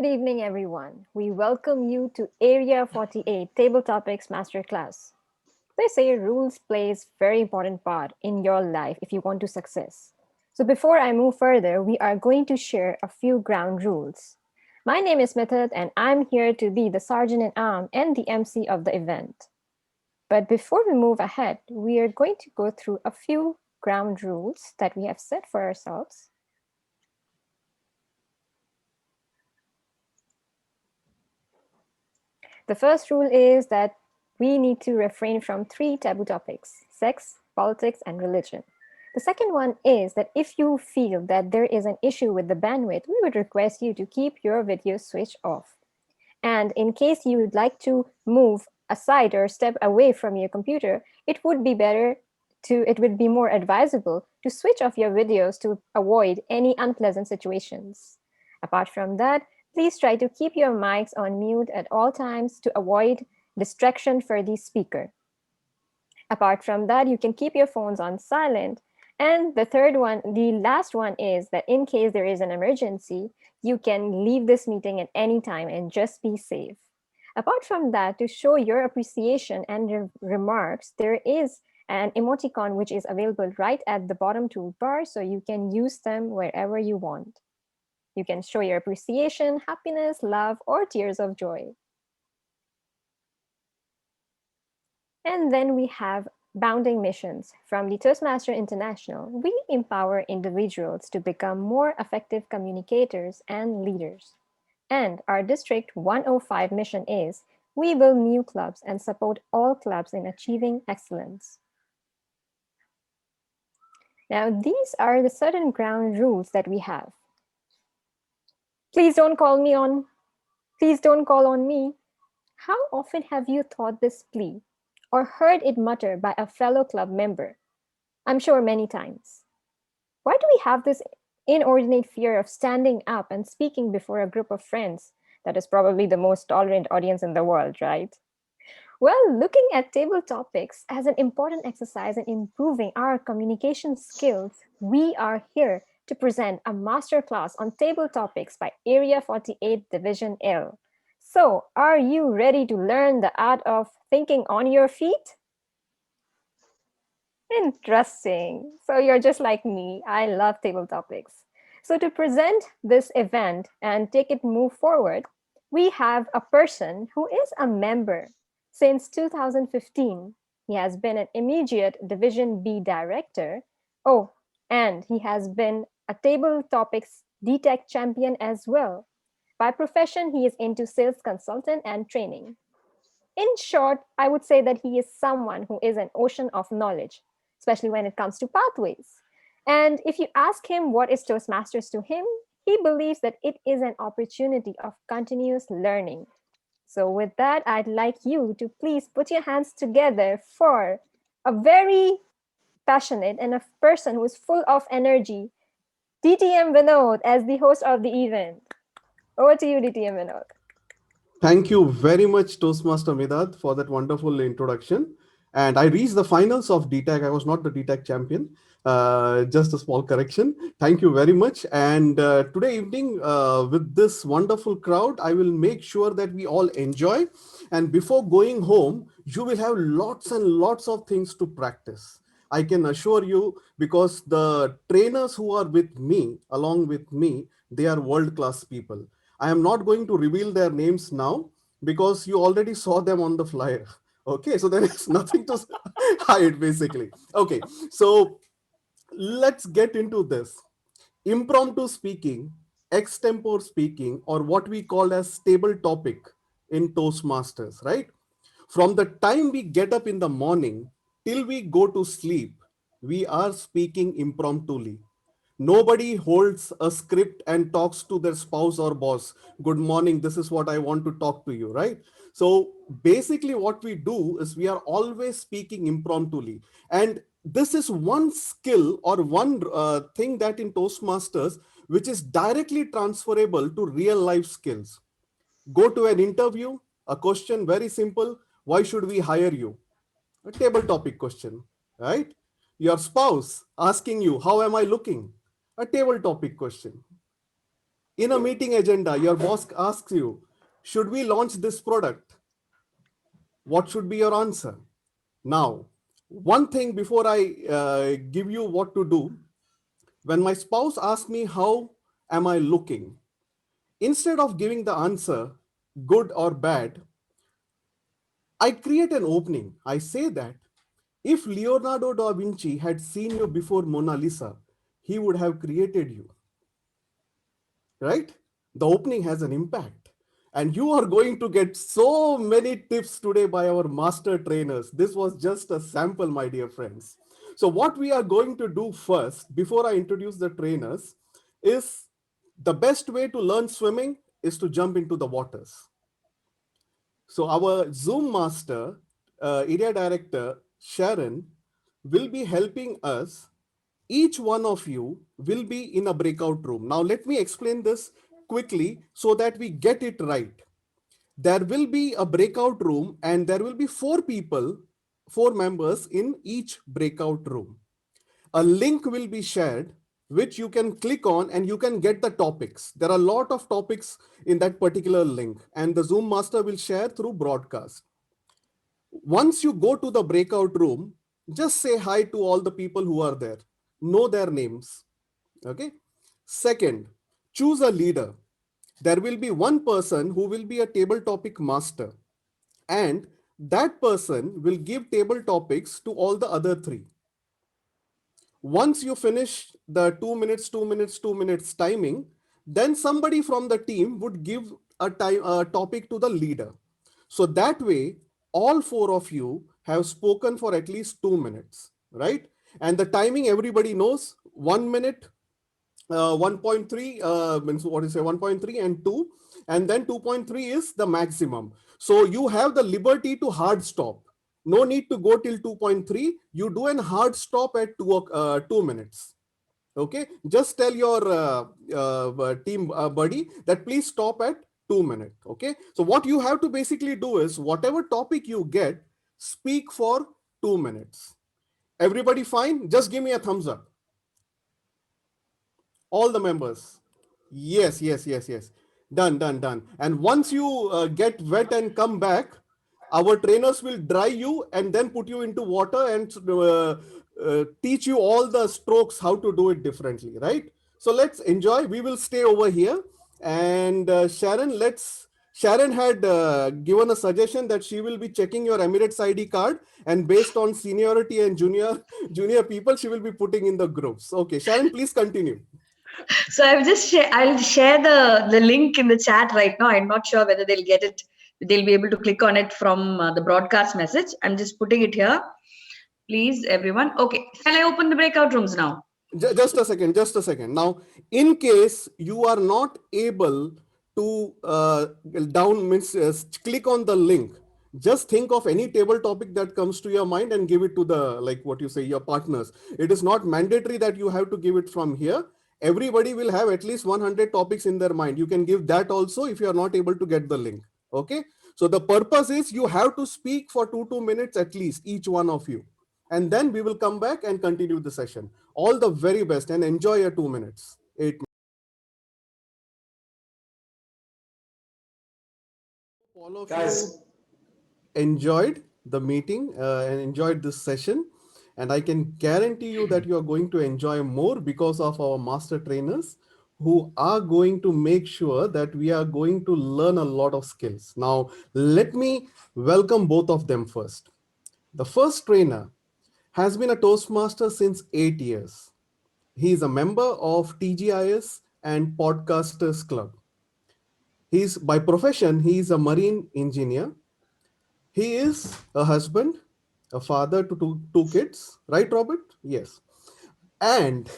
Good evening, everyone. We welcome you to Area 48 Table Topics Masterclass. They say rules plays very important part in your life if you want to success. So before I move further, we are going to share a few ground rules. My name is Mithad and I'm here to be the sergeant at arm and the MC of the event. But before we move ahead, we are going to go through a few ground rules that we have set for ourselves. The first rule is that we need to refrain from three taboo topics: sex, politics, and religion. The second one is that if you feel that there is an issue with the bandwidth, we would request you to keep your video switched off. And in case you would like to move aside or step away from your computer, it would be more advisable to switch off your videos to avoid any unpleasant situations. Apart from that, please try to keep your mics on mute at all times to avoid distraction for the speaker. Apart from that, you can keep your phones on silent. And the last one is that in case there is an emergency, you can leave this meeting at any time and just be safe. Apart from that, to show your appreciation and remarks, there is an emoticon which is available right at the bottom toolbar, so you can use them wherever you want. You can show your appreciation, happiness, love, or tears of joy. And then we have bounding missions. From the Toastmaster International, we empower individuals to become more effective communicators and leaders. And our District 105 mission is we build new clubs and support all clubs in achieving excellence. Now, these are the certain ground rules that we have. Please don't call me on. Please don't call on me. How often have you thought this plea or heard it muttered by a fellow club member? I'm sure many times. Why do we have this inordinate fear of standing up and speaking before a group of friends? That is probably the most tolerant audience in the world, right? Well, looking at table topics as an important exercise in improving our communication skills, we are here to present a masterclass on table topics by Area 48 Division L. So, are you ready to learn the art of thinking on your feet? Interesting. So you're just like me. I love table topics. So to present this event and take it move forward, we have a person who is a member since 2015. He has been an immediate Division B director. Oh, and he has been a table topics DTech champion as well. By profession, he is into sales consultant and training. In short, I would say that he is someone who is an ocean of knowledge, especially when it comes to pathways. And if you ask him what is Toastmasters to him, he believes that it is an opportunity of continuous learning. So, with that, I'd like you to please put your hands together for a very passionate and a person who is full of energy, DTM Vinod, as the host of the event. Over to you, DTM Vinod. Thank you very much, Toastmaster Medad, for that wonderful introduction. And I reached the finals of DTAC. I was not the DTAC champion. Just a small correction. Thank you very much. And today evening, with this wonderful crowd, I will make sure that we all enjoy. And before going home, you will have lots and lots of things to practice. I can assure you, because the trainers who are with me, along with me, they are world-class people. I am not going to reveal their names now because you already saw them on the flyer. Okay, so there is nothing to hide basically. Okay, so let's get into this. Impromptu speaking, extempore speaking, or what we call as stable topic in Toastmasters, right? From the time we get up in the morning till we go to sleep, we are speaking impromptuli. Nobody holds a script and talks to their spouse or boss. Good morning, this is what I want to talk to you, right? So basically, what we do is we are always speaking impromptuli. And this is one skill or one thing that in Toastmasters, which is directly transferable to real life skills. Go to an interview, a question very simple: why should we hire you? A table topic question, right? Your spouse asking you, how am I looking? A table topic question. In a meeting agenda, your boss asks you, should we launch this product? What should be your answer? Now, one thing before I give you what to do, when my spouse asks me, how am I looking? Instead of giving the answer, good or bad, I create an opening. I say that if Leonardo da Vinci had seen you before Mona Lisa, he would have created you, right? The opening has an impact. And you are going to get so many tips today by our master trainers. This was just a sample, my dear friends. So, what we are going to do first, before I introduce the trainers, is the best way to learn swimming is to jump into the waters. So our Zoom master, area director Sharon, will be helping us. Each one of you will be in a breakout room. Now let me explain this quickly so that we get it right. There will be a breakout room and there will be four people, four members in each breakout room. A link will be shared which you can click on and you can get the topics. There are a lot of topics in that particular link and the Zoom master will share through broadcast. Once you go to the breakout room, just say hi to all the people who are there. Know their names. Okay. Second, choose a leader. There will be one person who will be a table topic master, and that person will give table topics to all the other three. Once you finish the 2 minutes, 2 minutes, 2 minutes timing, then somebody from the team would give a topic to the leader. So that way, all four of you have spoken for at least 2 minutes, right? And the timing everybody knows 1 minute, 1.3 means what is say 1.3 and 2, and then 2.3 is the maximum. So you have the liberty to hard stop. No need to go till 2.3. You do an hard stop at 2 minutes. Okay, just tell your team buddy that please stop at 2 minutes. Okay, so what you have to basically do is whatever topic you get, speak for 2 minutes. Everybody fine? Just give me a thumbs up. All the members. Yes, yes, yes, yes. Done, done, done. And once you get wet and come back, our trainers will dry you and then put you into water and teach you all the strokes how to do it differently, right? So let's enjoy. We will stay over here. And Sharon had given a suggestion that she will be checking your Emirates ID card, and based on seniority and junior people, she will be putting in the groups. Okay, Sharon, please continue. So I'll share the link in the chat right now. I'm not sure whether they'll get it. They'll be able to click on it from the broadcast message. I'm just putting it here. Please, everyone. Okay. Shall I open the breakout rooms now? Just a second, just a second. Now, in case you are not able to down means click on the link, just think of any table topic that comes to your mind and give it to the, like what you say, your partners. It is not mandatory that you have to give it from here. Everybody will have at least 100 topics in their mind. You can give that also if you are not able to get the link. Okay, so the purpose is you have to speak for 2 minutes at least, each one of you, and then we will come back and continue the session. All the very best and enjoy your 2 minutes. All of you Guys, enjoyed the meeting and enjoyed this session. And I can guarantee you that you are going to enjoy more because of our master trainers who are going to make sure that we are going to learn a lot of skills. Now, let me welcome both of them first. The first trainer has been a Toastmaster since 8 years. He is a member of TGIS and Podcasters Club. He's by profession, he is a marine engineer. He is a husband, a father to two kids, right, Robert? Yes. And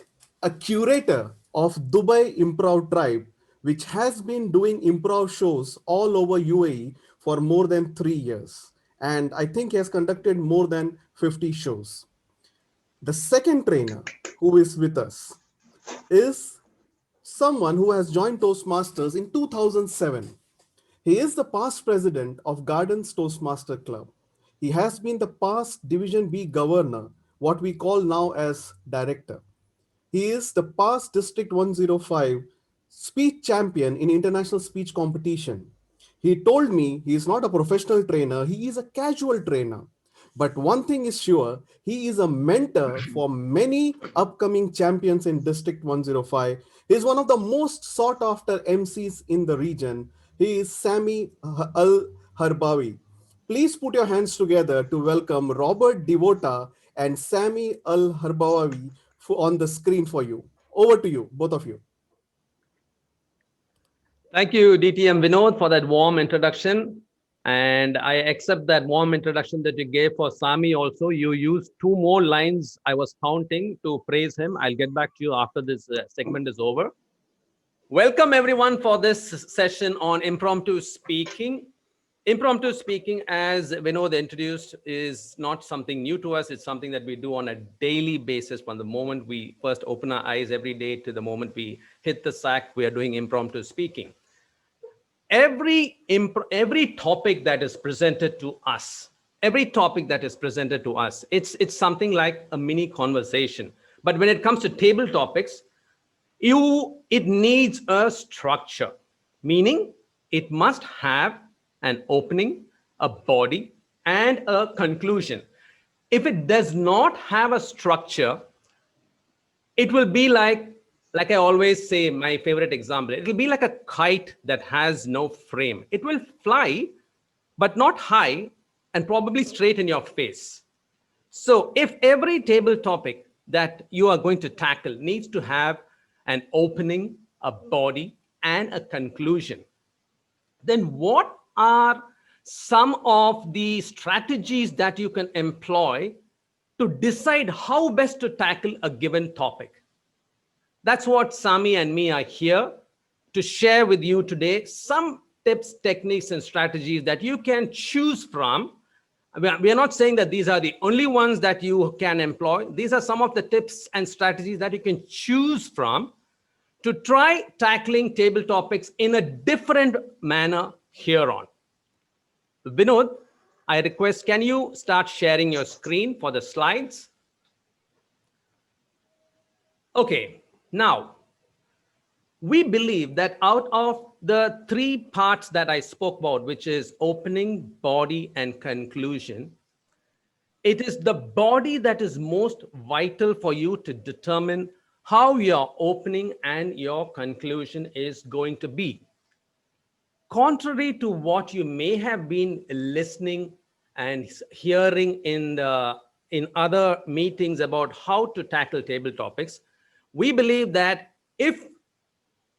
a curator of Dubai Improv Tribe, which has been doing improv shows all over UAE for more than 3 years. And I think he has conducted more than 50 shows. The second trainer who is with us is someone who has joined Toastmasters in 2007. He is the past president of Gardens Toastmaster Club. He has been the past Division B governor, what we call now as director. He is the past District 105 speech champion in international speech competition. He told me he is not a professional trainer, he is a casual trainer. But one thing is sure, he is a mentor for many upcoming champions in District 105. He is one of the most sought after MCs in the region. He is Sami Al Harbawi. Please put your hands together to welcome Robert Devota and Sami Al Harbawi on the screen for you. Over to you, both of you. Thank you, DTM Vinod, for that warm introduction. And I accept that warm introduction that you gave for Sami also. You used 2 more lines I was counting to praise him. I'll get back to you after this segment is over. Welcome, everyone, for this session on impromptu speaking. Impromptu speaking, as Vinod introduced, is not something new to us. It's something that we do on a daily basis. From the moment we first open our eyes every day to the moment we hit the sack, we are doing impromptu speaking. Every topic that is presented to us, it's something like a mini conversation. But when it comes to table topics, it needs a structure, meaning it must have an opening, a body, and a conclusion. If it does not have a structure, it will be like I always say, my favorite example, it will be like a kite that has no frame. It will fly, but not high and probably straight in your face. So if every table topic that you are going to tackle needs to have an opening, a body, and a conclusion, then what are some of the strategies that you can employ to decide how best to tackle a given topic? That's what Sami and me are here to share with you today. Some tips, techniques, and strategies that you can choose from. We are not saying that these are the only ones that you can employ. These are some of the tips and strategies that you can choose from to try tackling table topics in a different manner here on. Vinod, I request, can you start sharing your screen for the slides? Okay, now, we believe that out of the 3 parts that I spoke about, which is opening, body, and conclusion, it is the body that is most vital for you to determine how your opening and your conclusion is going to be. Contrary to what you may have been listening and hearing in other meetings about how to tackle table topics, we believe that if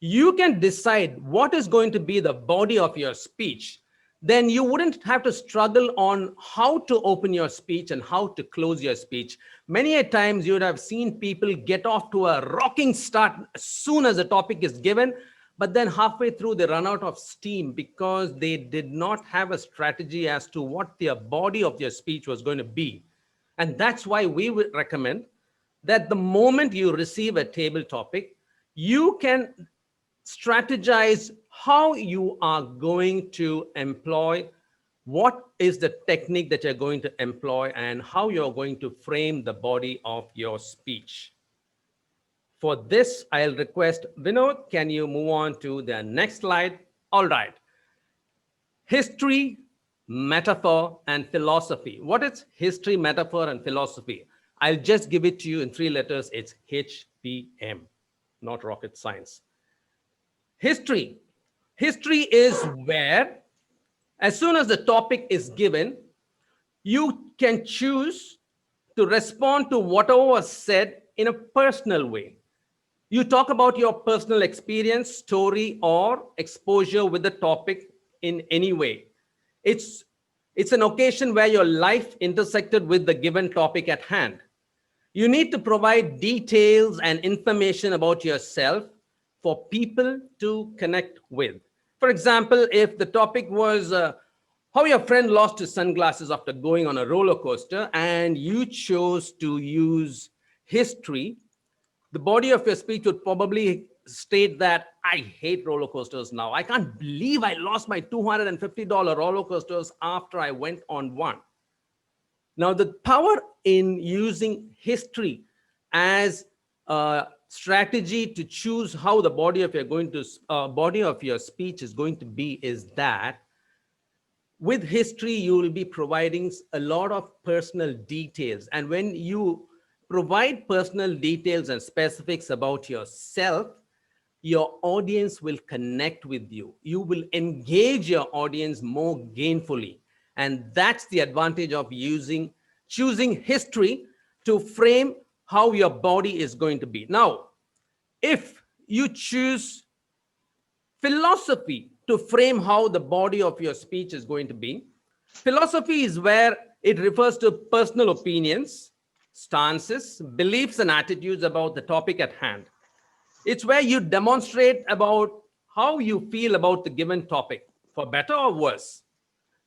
you can decide what is going to be the body of your speech, then you wouldn't have to struggle on how to open your speech and how to close your speech. Many a times you would have seen people get off to a rocking start as soon as the topic is given, but then halfway through they run out of steam because they did not have a strategy as to what their body of their speech was going to be. And that's why we would recommend that the moment you receive a table topic, you can strategize how you are going to employ, what is the technique that you're going to employ, and how you're going to frame the body of your speech. For this, I'll request Vinod, can you move on to the next slide? All right. History, metaphor, and philosophy. What is history, metaphor, and philosophy? I'll just give it to you in 3 letters. It's HPM, not rocket science. History. History is where, as soon as the topic is given, you can choose to respond to whatever was said in a personal way. You talk about your personal experience, story, or exposure with the topic in any way. It's an occasion where your life intersected with the given topic at hand. You need to provide details and information about yourself for people to connect with. For example, if the topic was how your friend lost his sunglasses after going on a roller coaster and you chose to use history, the body of your speech would probably state that I hate roller coasters now. I can't believe I lost my $250 roller coasters after I went on one. Now, the power in using history as a strategy to choose how the body of your speech is going to be is that with history, you will be providing a lot of personal details. And when you provide personal details and specifics about yourself, your audience will connect with you. You will engage your audience more gainfully. And that's the advantage of choosing history to frame how your body is going to be. Now, if you choose philosophy to frame how the body of your speech is going to be, philosophy is where it refers to personal opinions, stances, beliefs, and attitudes about the topic at hand. It's where you demonstrate about how you feel about the given topic, for better or worse.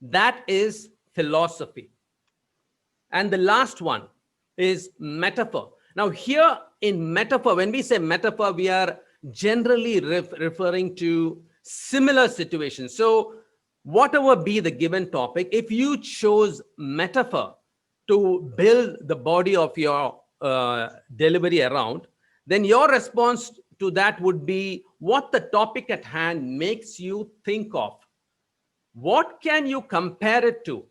That is philosophy. And the last one is metaphor. Now, here in metaphor, when we say metaphor, we are generally referring to similar situations. So whatever be the given topic, if you chose metaphor to build the body of your delivery around, then your response to that would be what the topic at hand makes you think of. What can you compare it to?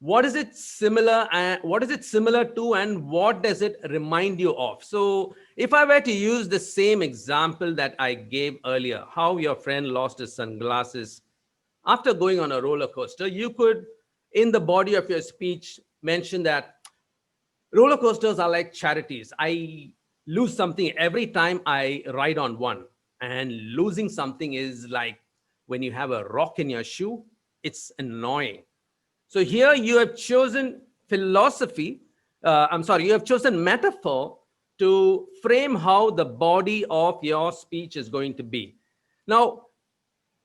What is it similar to, and what does it remind you of? So if I were to use the same example that I gave earlier, how your friend lost his sunglasses after going on a roller coaster, you could, in the body of your speech, mention that roller coasters are like charities. I lose something every time I ride on one. And losing something is like when you have a rock in your shoe, it's annoying. So here you have chosen you have chosen metaphor to frame how the body of your speech is going to be. Now,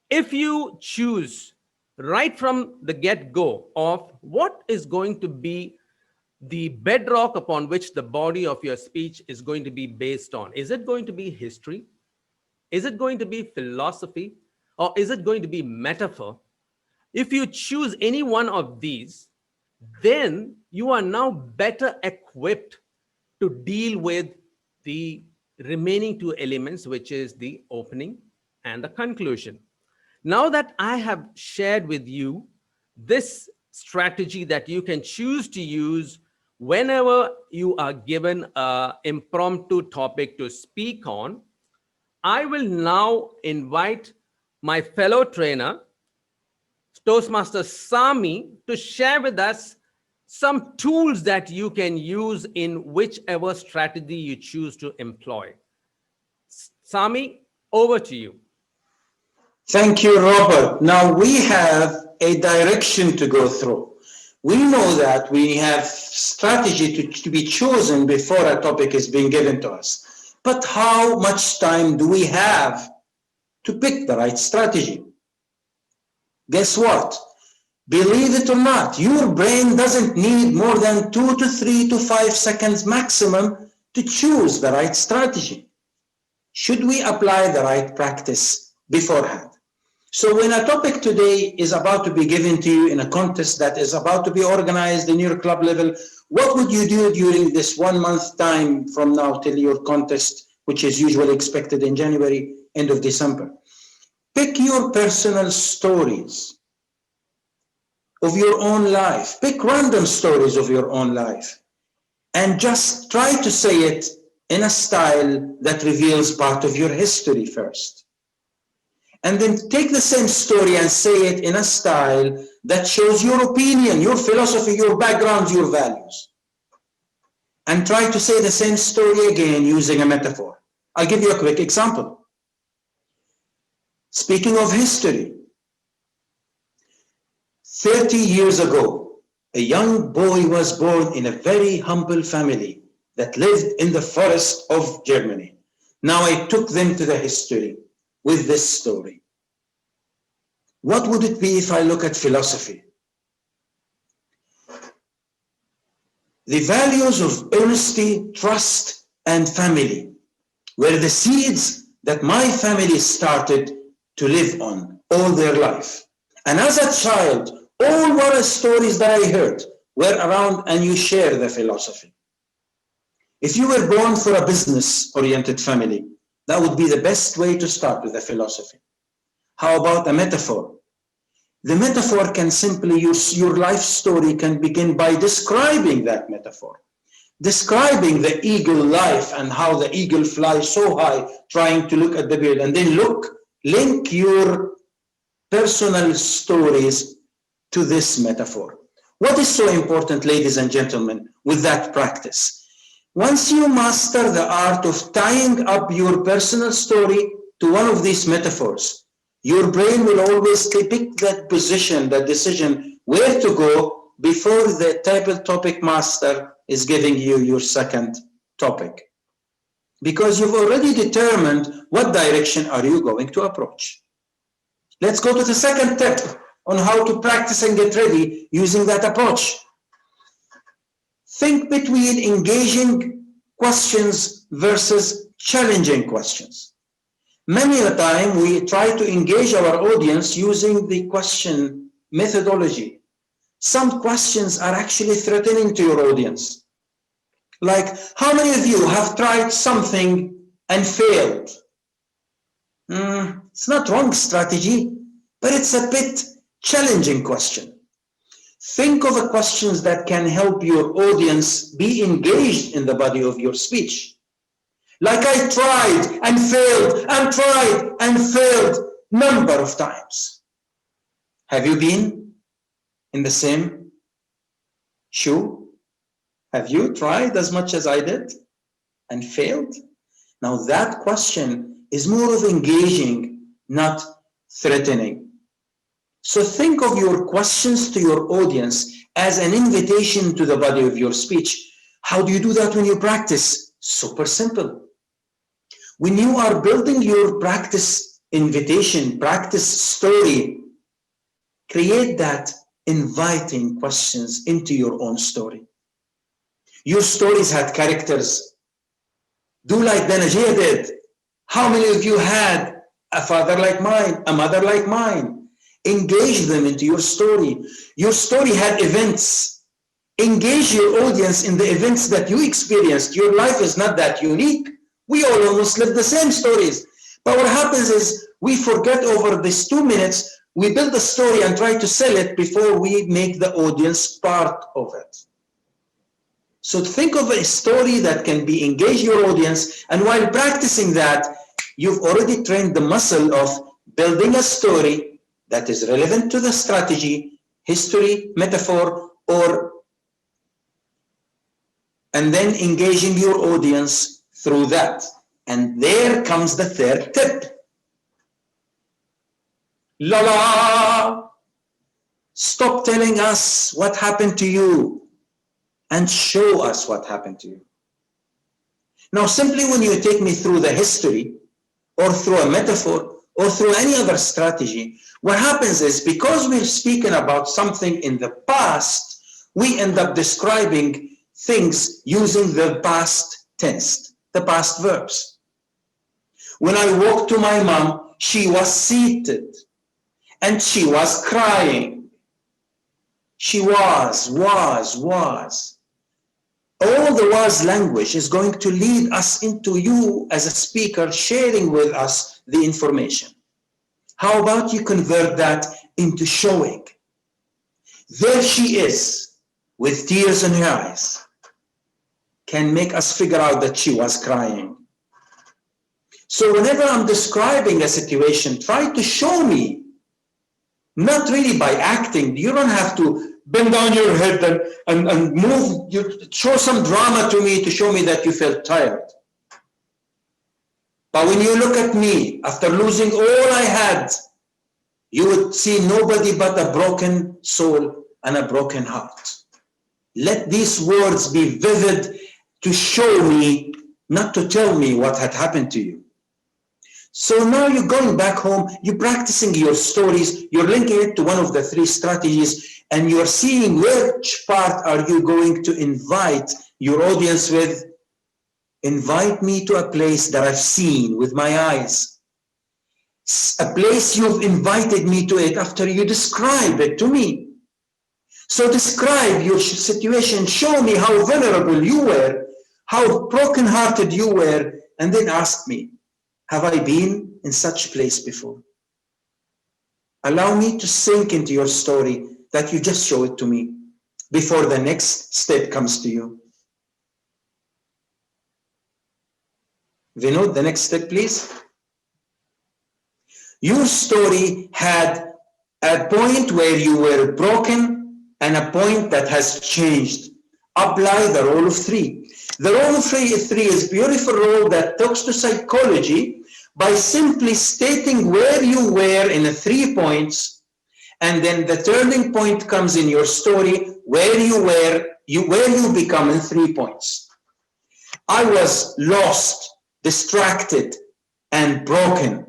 if you choose right from the get-go of what is going to be the bedrock upon which the body of your speech is going to be based on, is it going to be history? Is it going to be philosophy? Or is it going to be metaphor? If you choose any one of these, then you are now better equipped to deal with the remaining two elements, which is the opening and the conclusion. Now that I have shared with you this strategy that you can choose to use whenever you are given an impromptu topic to speak on, I will now invite my fellow trainer, Toastmaster Sami, to share with us some tools that you can use in whichever strategy you choose to employ. Sami, over to you. Thank you, Robert. Now we have a direction to go through. We know that we have strategy to be chosen before a topic is being given to us. But how much time do we have to pick the right strategy? Guess what? Believe it or not, your brain doesn't need more than 2 to 3 to 5 seconds maximum to choose the right strategy. Should we apply the right practice beforehand? So when a topic today is about to be given to you in a contest that is about to be organized in your club level, what would you do during this 1 month time from now till your contest, which is usually expected in January, end of December? Pick your personal stories of your own life. Pick random stories of your own life and just try to say it in a style that reveals part of your history first. And then take the same story and say it in a style that shows your opinion, your philosophy, your background, your values. And try to say the same story again using a metaphor. I'll give you a quick example. Speaking of history, 30 years ago, a young boy was born in a very humble family that lived in the forest of Germany. Now I took them to the history with this story. What would it be if I look at philosophy? The values of honesty, trust, and family were the seeds that my family started to live on all their life. And as a child, all were stories that I heard were around, and you share the philosophy. If you were born for a business-oriented family, that would be the best way to start with a philosophy. How about a metaphor? The metaphor can simply use your life story can begin by describing that metaphor. Describing the eagle life and how the eagle flies so high trying to look at the bird, and then link your personal stories to this metaphor. What is so important, ladies and gentlemen, with that practice? Once you master the art of tying up your personal story to one of these metaphors, your brain will always pick that position, that decision, where to go before the table topic master is giving you your second topic. Because you've already determined what direction are you going to approach. Let's go to the second tip on how to practice and get ready using that approach. Think between engaging questions versus challenging questions. Many a time we try to engage our audience using the question methodology. Some questions are actually threatening to your audience. Like, how many of you have tried something and failed? It's not wrong strategy, but it's a bit challenging question. Think of questions that can help your audience be engaged in the body of your speech. Like, I tried and failed and tried and failed number of times. Have you been in the same shoe? Have you tried as much as I did and failed? Now that question is more of engaging, not threatening. So think of your questions to your audience as an invitation to the body of your speech. How do you do that when you practice? Super simple. When you are building your practice invitation, practice story, create that inviting questions into your own story. Your stories had characters. Do like Benajia did. How many of you had a father like mine, a mother like mine? Engage them into your story. Your story had events. Engage your audience in the events that you experienced. Your life is not that unique. We all almost live the same stories. But what happens is we forget over these 2 minutes, we build a story and try to sell it before we make the audience part of it. So think of a story that can be engage your audience, and while practicing that, you've already trained the muscle of building a story that is relevant to the strategy, history, metaphor, and then engaging your audience through that. And there comes the third tip. La. Stop telling us what happened to you and show us what happened to you. Now, simply when you take me through the history or through a metaphor or through any other strategy, what happens is because we're speaking about something in the past, we end up describing things using the past tense, the past verbs. When I walked to my mom, she was seated and she was crying. She was. All the was language is going to lead us into you as a speaker sharing with us the information. How about you convert that into showing? There she is with tears in her eyes. Can make us figure out that she was crying. So whenever I'm describing a situation, try to show me, not really by acting. You don't have to bend down your head and move, show some drama to me to show me that you felt tired. But when you look at me, after losing all I had, you would see nobody but a broken soul and a broken heart. Let these words be vivid to show me, not to tell me what had happened to you. So now you're going back home, you're practicing your stories, you're linking it to one of the 3 strategies, and you're seeing which part are you going to invite your audience with. Invite me to a place that I've seen with my eyes. A place you've invited me to it after you describe it to me. So describe your situation, show me how vulnerable you were how broken-hearted you were, and then ask me, have I been in such place before? Allow me to sink into your story that you just show it to me before the next step comes to you. Vinod, the next step, please. Your story had a point where you were broken and a point that has changed. Apply the rule of three. The rule of three is a beautiful rule that talks to psychology by simply stating where you were in the 3 points, and then the turning point comes in your story where you become in 3 points. I was lost, distracted, and broken.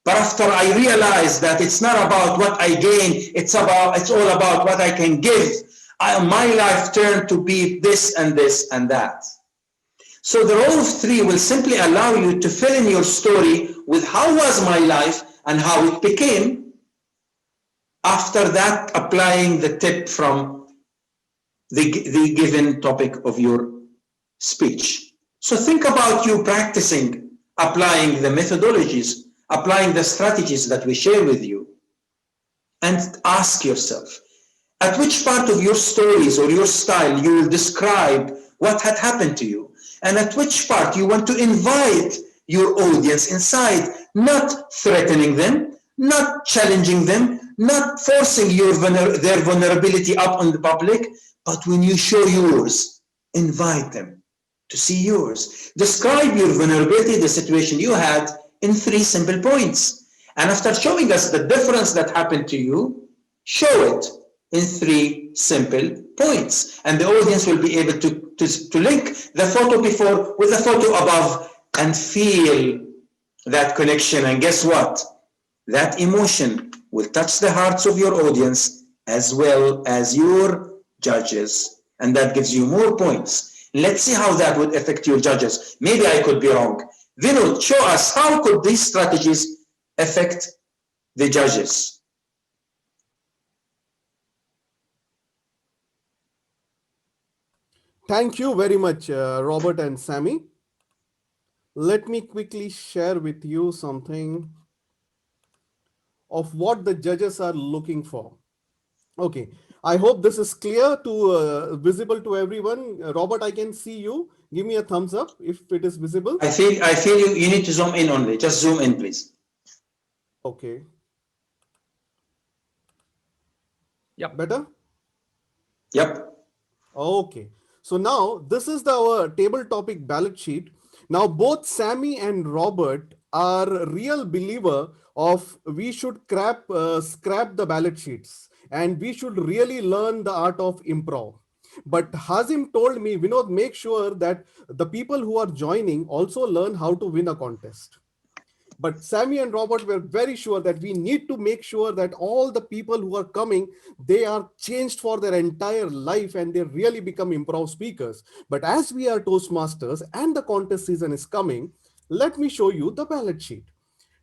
But after I realized that it's not about what I gain, it's all about what I can give. My life turned to be this and this and that. So the rule of three will simply allow you to fill in your story with how was my life and how it became. After that, applying the tip from the given topic of your speech. So think about you practicing, applying the methodologies, applying the strategies that we share with you, and ask yourself, at which part of your stories or your style you will describe what had happened to you, and at which part you want to invite your audience inside, not threatening them, not challenging them, not forcing their vulnerability up on the public, but when you show yours, invite them to see yours. Describe your vulnerability, the situation you had, in 3 simple points. And after showing us the difference that happened to you, show it in 3 simple points. And the audience will be able to link the photo before with the photo above and feel that connection. And guess what? That emotion will touch the hearts of your audience as well as your judges. And that gives you more points. Let's see how that would affect your judges. Maybe I could be wrong. Vinod, show us how could these strategies affect the judges. Thank you very much, Robert and Sammy. Let me quickly share with you something of what the judges are looking for. Okay, I hope this is clear to visible to everyone. Robert, I can see you. Give me a thumbs up if it is visible. I feel you need to zoom in only. Just zoom in, please. Okay. Yep. Better? Yep. Okay. So now this is our table topic ballot sheet. Now both Sammy and Robert are real believer of we should scrap the ballot sheets and we should really learn the art of improv. But Hazim told me, Vinod, make sure that the people who are joining also learn how to win a contest. But Sammy and Robert were very sure that we need to make sure that all the people who are coming, they are changed for their entire life and they really become improv speakers. But as we are Toastmasters and the contest season is coming, let me show you the ballot sheet.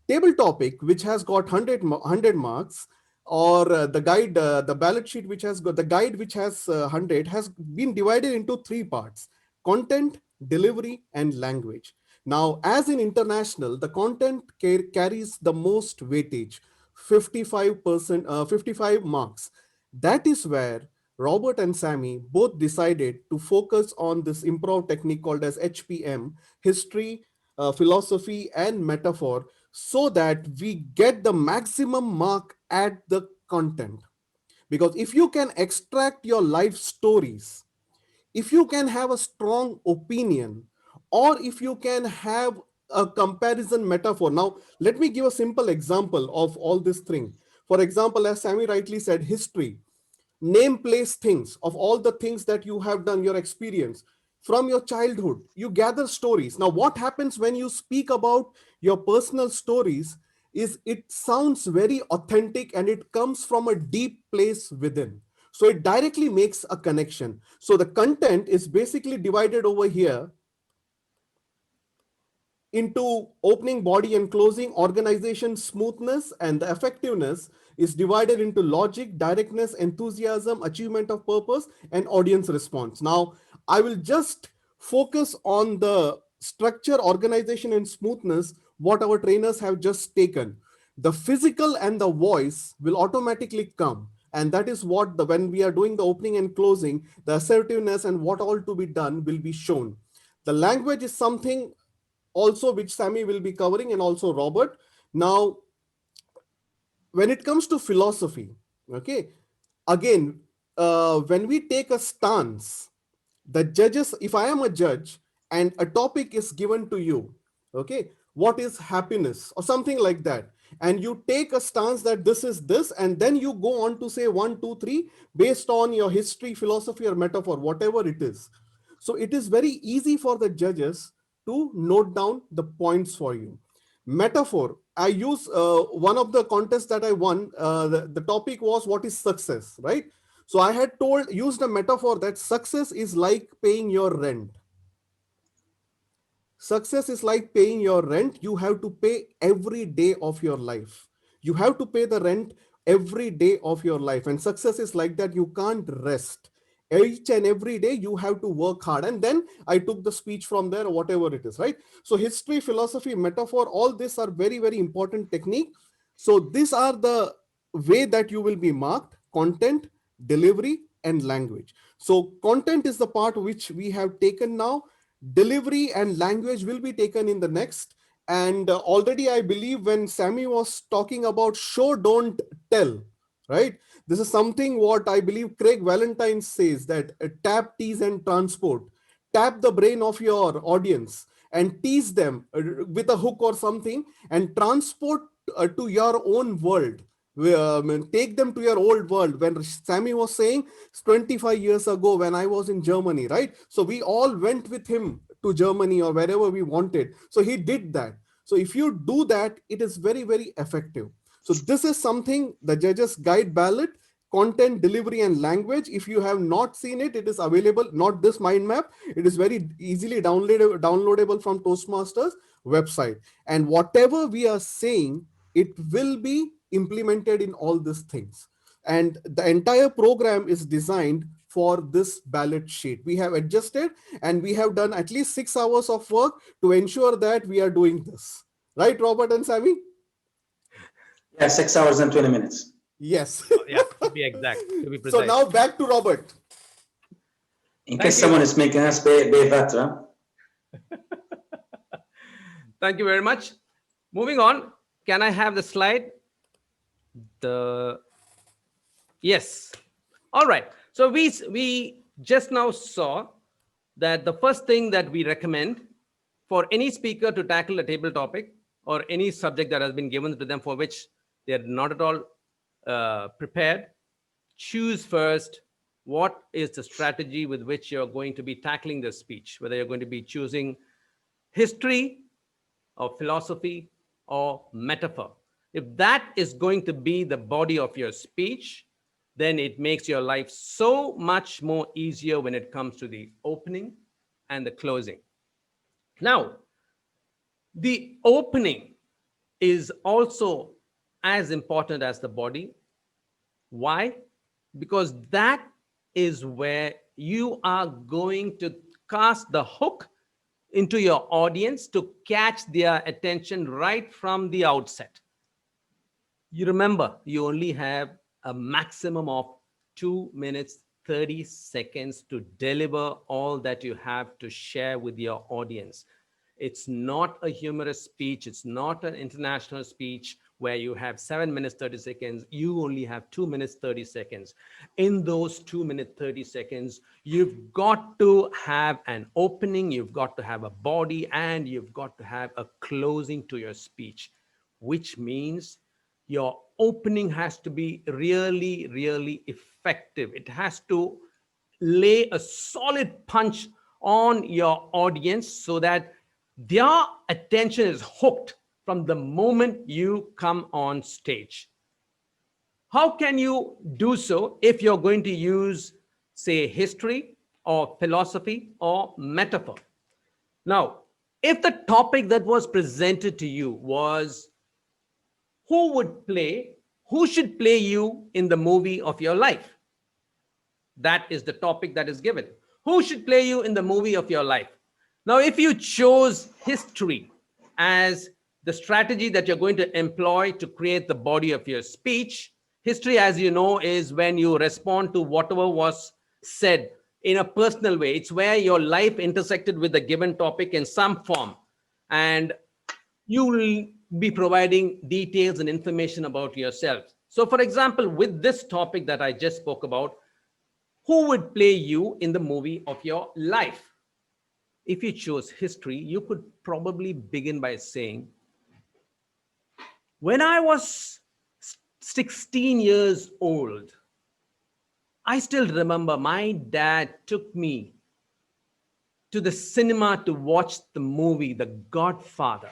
Table topic, which has got 100 marks, or the guide, the ballot sheet, which has got the guide, which has 100, has been divided into 3 parts: content, delivery, and language. Now, as in international, the content carries the most weightage, 55%, 55 marks. That is where Robert and Sammy both decided to focus on this improv technique called as HPM, history, philosophy, and metaphor, so that we get the maximum mark at the content. Because if you can extract your life stories, if you can have a strong opinion, or if you can have a comparison metaphor. Now, let me give a simple example of all this thing. For example, as Sammy rightly said, history. Name, place, things of all the things that you have done, your experience from your childhood. You gather stories. Now, what happens when you speak about your personal stories is it sounds very authentic and it comes from a deep place within. So it directly makes a connection. So the content is basically divided over here into opening, body, and closing. Organization, smoothness, and the effectiveness is divided into logic, directness, enthusiasm, achievement of purpose, and audience response. Now, I will just focus on the structure, organization, and smoothness what our trainers have just taken. The physical and the voice will automatically come. And that is what when we are doing the opening and closing, the assertiveness and what all to be done will be shown. The language is something also which Sammy will be covering, and also Robert. Now, when it comes to philosophy, okay, again, when we take a stance, the judges, if I am a judge and a topic is given to you, okay, what is happiness or something like that, and you take a stance that this is this, and then you go on to say one, two, three, based on your history, philosophy, or metaphor, whatever it is. So it is very easy for the judges to note down the points for you. Metaphor, I use one of the contests that I won. The topic was what is success, right? So I had used a metaphor that success is like paying your rent. Success is like paying your rent. You have to pay every day of your life. You have to pay the rent every day of your life. And success is like that. You can't rest. Each and every day you have to work hard. And then I took the speech from there, or whatever it is, right? So history, philosophy, metaphor, all these are very, very important technique. So these are the way that you will be marked: content, delivery, and language. So content is the part which we have taken now. Delivery and language will be taken in the next. And already I believe when Sammy was talking about show don't tell, right, this is something what I believe Craig Valentine says, that tap, tease, and transport. Tap the brain of your audience and tease them with a hook or something, and transport to your own world. Take them to your old world. When Sammy was saying 25 years ago when I was in Germany, right? So we all went with him to Germany or wherever we wanted. So he did that. So if you do that, it is very, very effective. So this is something the judges guide ballot: content, delivery, and language. If you have not seen it, it is available. Not this mind map. It is very easily downloadable from Toastmasters website. And whatever we are saying, it will be implemented in all these things. And the entire program is designed for this ballot sheet. We have adjusted, and we have done at least 6 hours of work to ensure that we are doing this. Right, Robert and Sammy? Yeah, 6 hours and 20 minutes. Yes. Yeah, to be exact, to be So precise. now back to Robert. In Thank case you. someone is making us pay that, huh? Thank you very much. Moving on, can I have the slide? Yes. All right. So we just now saw that the first thing that we recommend for any speaker to tackle a table topic or any subject that has been given to them for which they are not at all prepared, choose first what is the strategy with which you're going to be tackling the speech, whether you're going to be choosing history or philosophy or metaphor. If that is going to be the body of your speech, then it makes your life so much more easier when it comes to the opening and the closing. Now, the opening is also as important as the body. Why? Because that is where you are going to cast the hook into your audience to catch their attention right from the outset. You remember, you only have a maximum of 2 minutes, 30 seconds to deliver all that you have to share with your audience. It's not a humorous speech. It's not an international speech where you have 7 minutes, 30 seconds. You only have 2 minutes, 30 seconds. In those 2 minutes, 30 seconds, you've got to have an opening, you've got to have a body, and you've got to have a closing to your speech, which means your opening has to be really, really effective. It has to lay a solid punch on your audience so that their attention is hooked from the moment you come on stage. How can you do so if you're going to use, say, history or philosophy or metaphor? Now, if the topic that was presented to you was who should play you in the movie of your life? That is the topic that is given. Who should play you in the movie of your life? Now, if you chose history as the strategy that you're going to employ to create the body of your speech, history, as you know, is when you respond to whatever was said in a personal way. It's where your life intersected with a given topic in some form. And you will be providing details and information about yourself. So, for example, with this topic that I just spoke about, who would play you in the movie of your life? If you chose history, you could probably begin by saying, when I was 16 years old, I still remember my dad took me to the cinema to watch the movie The Godfather.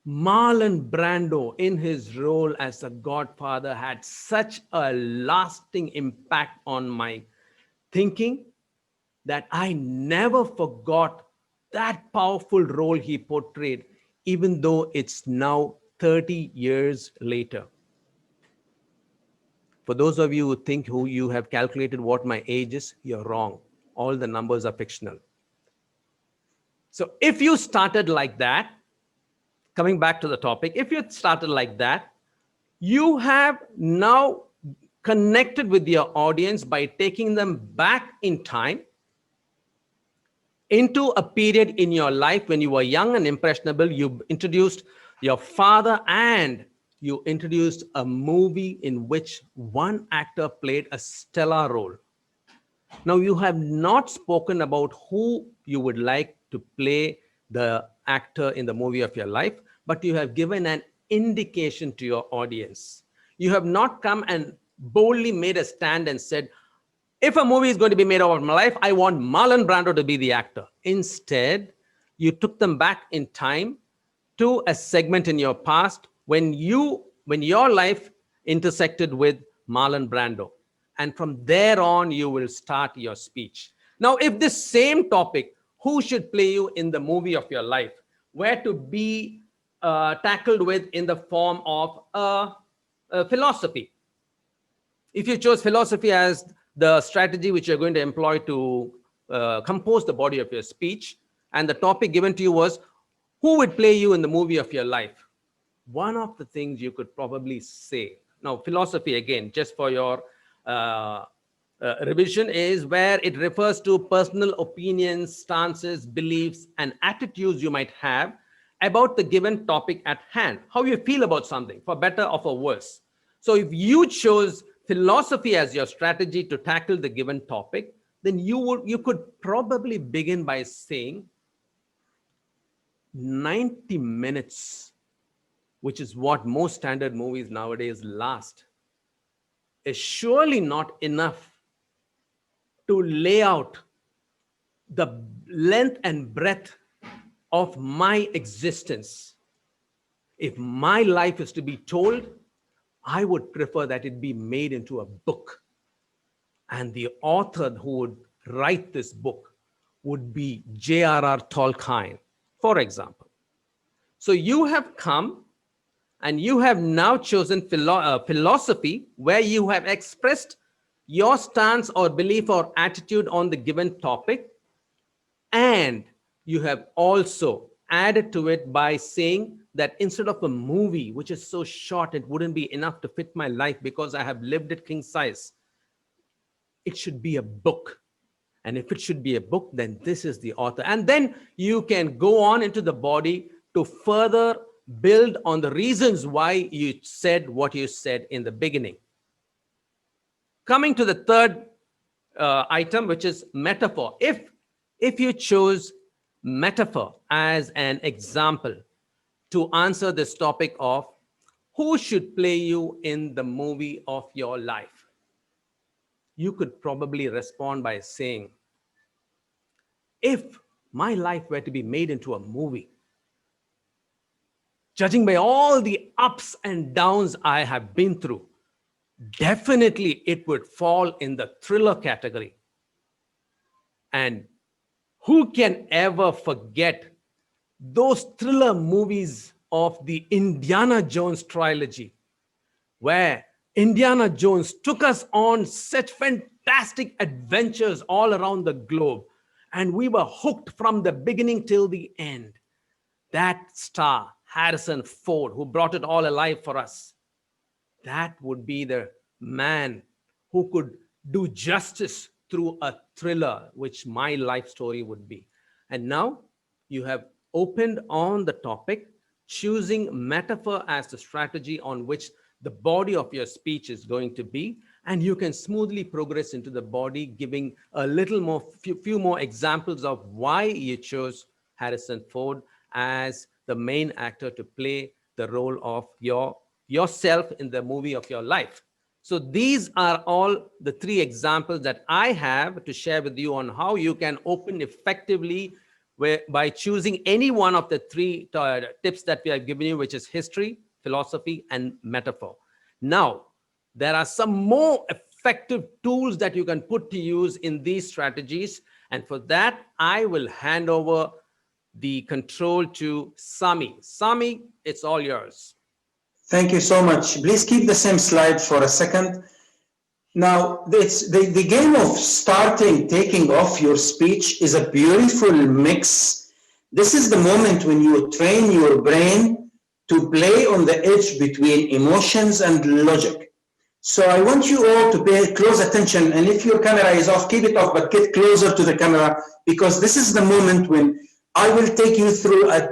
Marlon Brando, in his role as the Godfather, had such a lasting impact on my thinking that I never forgot that powerful role he portrayed, even though it's now 30 years later. For those of you who think you have calculated what my age is, you're wrong. All the numbers are fictional. So if you started like that, coming back to the topic, if you started like that, you have now connected with your audience by taking them back in time into a period in your life when you were young and impressionable. You introduced your father and you introduced a movie in which one actor played a stellar role. Now, you have not spoken about who you would like to play the actor in the movie of your life, but you have given an indication to your audience. You have not come and boldly made a stand and said, if a movie is going to be made out of my life, I want Marlon Brando to be the actor. Instead, you took them back in time to a segment in your past when your life intersected with Marlon Brando. And from there on, you will start your speech. Now, if this same topic, who should play you in the movie of your life, were to be tackled with in the form of a philosophy. If you chose philosophy as the strategy which you're going to employ to compose the body of your speech, and the topic given to you was, who would play you in the movie of your life? One of the things you could probably say, now philosophy again, just for your revision, is where it refers to personal opinions, stances, beliefs, and attitudes you might have about the given topic at hand, how you feel about something, for better or for worse. So if you chose philosophy as your strategy to tackle the given topic, then you could probably begin by saying 90 minutes, which is what most standard movies nowadays last, is surely not enough to lay out the length and breadth of my existence. If my life is to be told, I would prefer that it be made into a book. And the author who would write this book would be J.R.R. Tolkien, for example. So you have come and you have now chosen philosophy, where you have expressed your stance or belief or attitude on the given topic. And you have also added to it by saying that instead of a movie, which is so short, it wouldn't be enough to fit my life because I have lived it king size. It should be a book. And if it should be a book, then this is the author. And then you can go on into the body to further build on the reasons why you said what you said in the beginning. Coming to the third item, which is metaphor. If you chose metaphor as an example to answer this topic of who should play you in the movie of your life, you could probably respond by saying, if my life were to be made into a movie, judging by all the ups and downs I have been through, definitely it would fall in the thriller category. And who can ever forget those thriller movies of the Indiana Jones trilogy, where Indiana Jones took us on such fantastic fantastic adventures all around the globe. And we were hooked from the beginning till the end. That star, Harrison Ford, who brought it all alive for us, that would be the man who could do justice through a thriller, which my life story would be. And now you have opened on the topic, choosing metaphor as the strategy on which the body of your speech is going to be, and you can smoothly progress into the body, giving a little more, few more examples of why you chose Harrison Ford as the main actor to play the role of yourself in the movie of your life. So these are all the 3 examples that I have to share with you on how you can open effectively by choosing any one of the 3 tips that we have given you, which is history, philosophy, and metaphor. Now, there are some more effective tools that you can put to use in these strategies. And for that, I will hand over the control to Sami. Sami, it's all yours. Thank you so much. Please keep the same slide for a second. Now, the game of taking off your speech is a beautiful mix. This is the moment when you train your brain to play on the edge between emotions and logic. So I want you all to pay close attention, and if your camera is off, keep it off, but get closer to the camera, because this is the moment when I will take you through a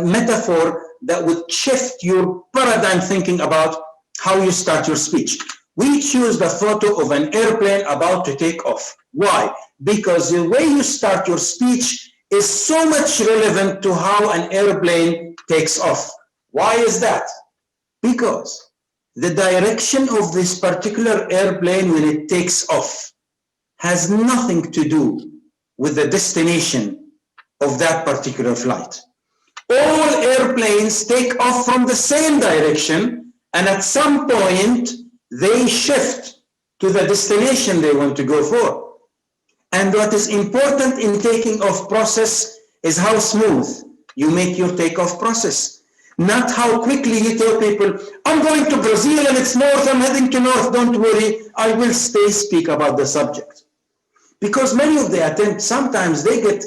metaphor that would shift your paradigm thinking about how you start your speech. We choose the photo of an airplane about to take off. Why? Because the way you start your speech is so much relevant to how an airplane takes off. Why is that? Because the direction of this particular airplane when it takes off has nothing to do with the destination of that particular flight. All airplanes take off from the same direction, and at some point they shift to the destination they want to go for. And what is important in taking off process is how smooth you make your takeoff process, not how quickly you tell people, I'm going to Brazil and it's north, I'm heading to north, don't worry, I will speak about the subject. Because many of the attempts, sometimes they get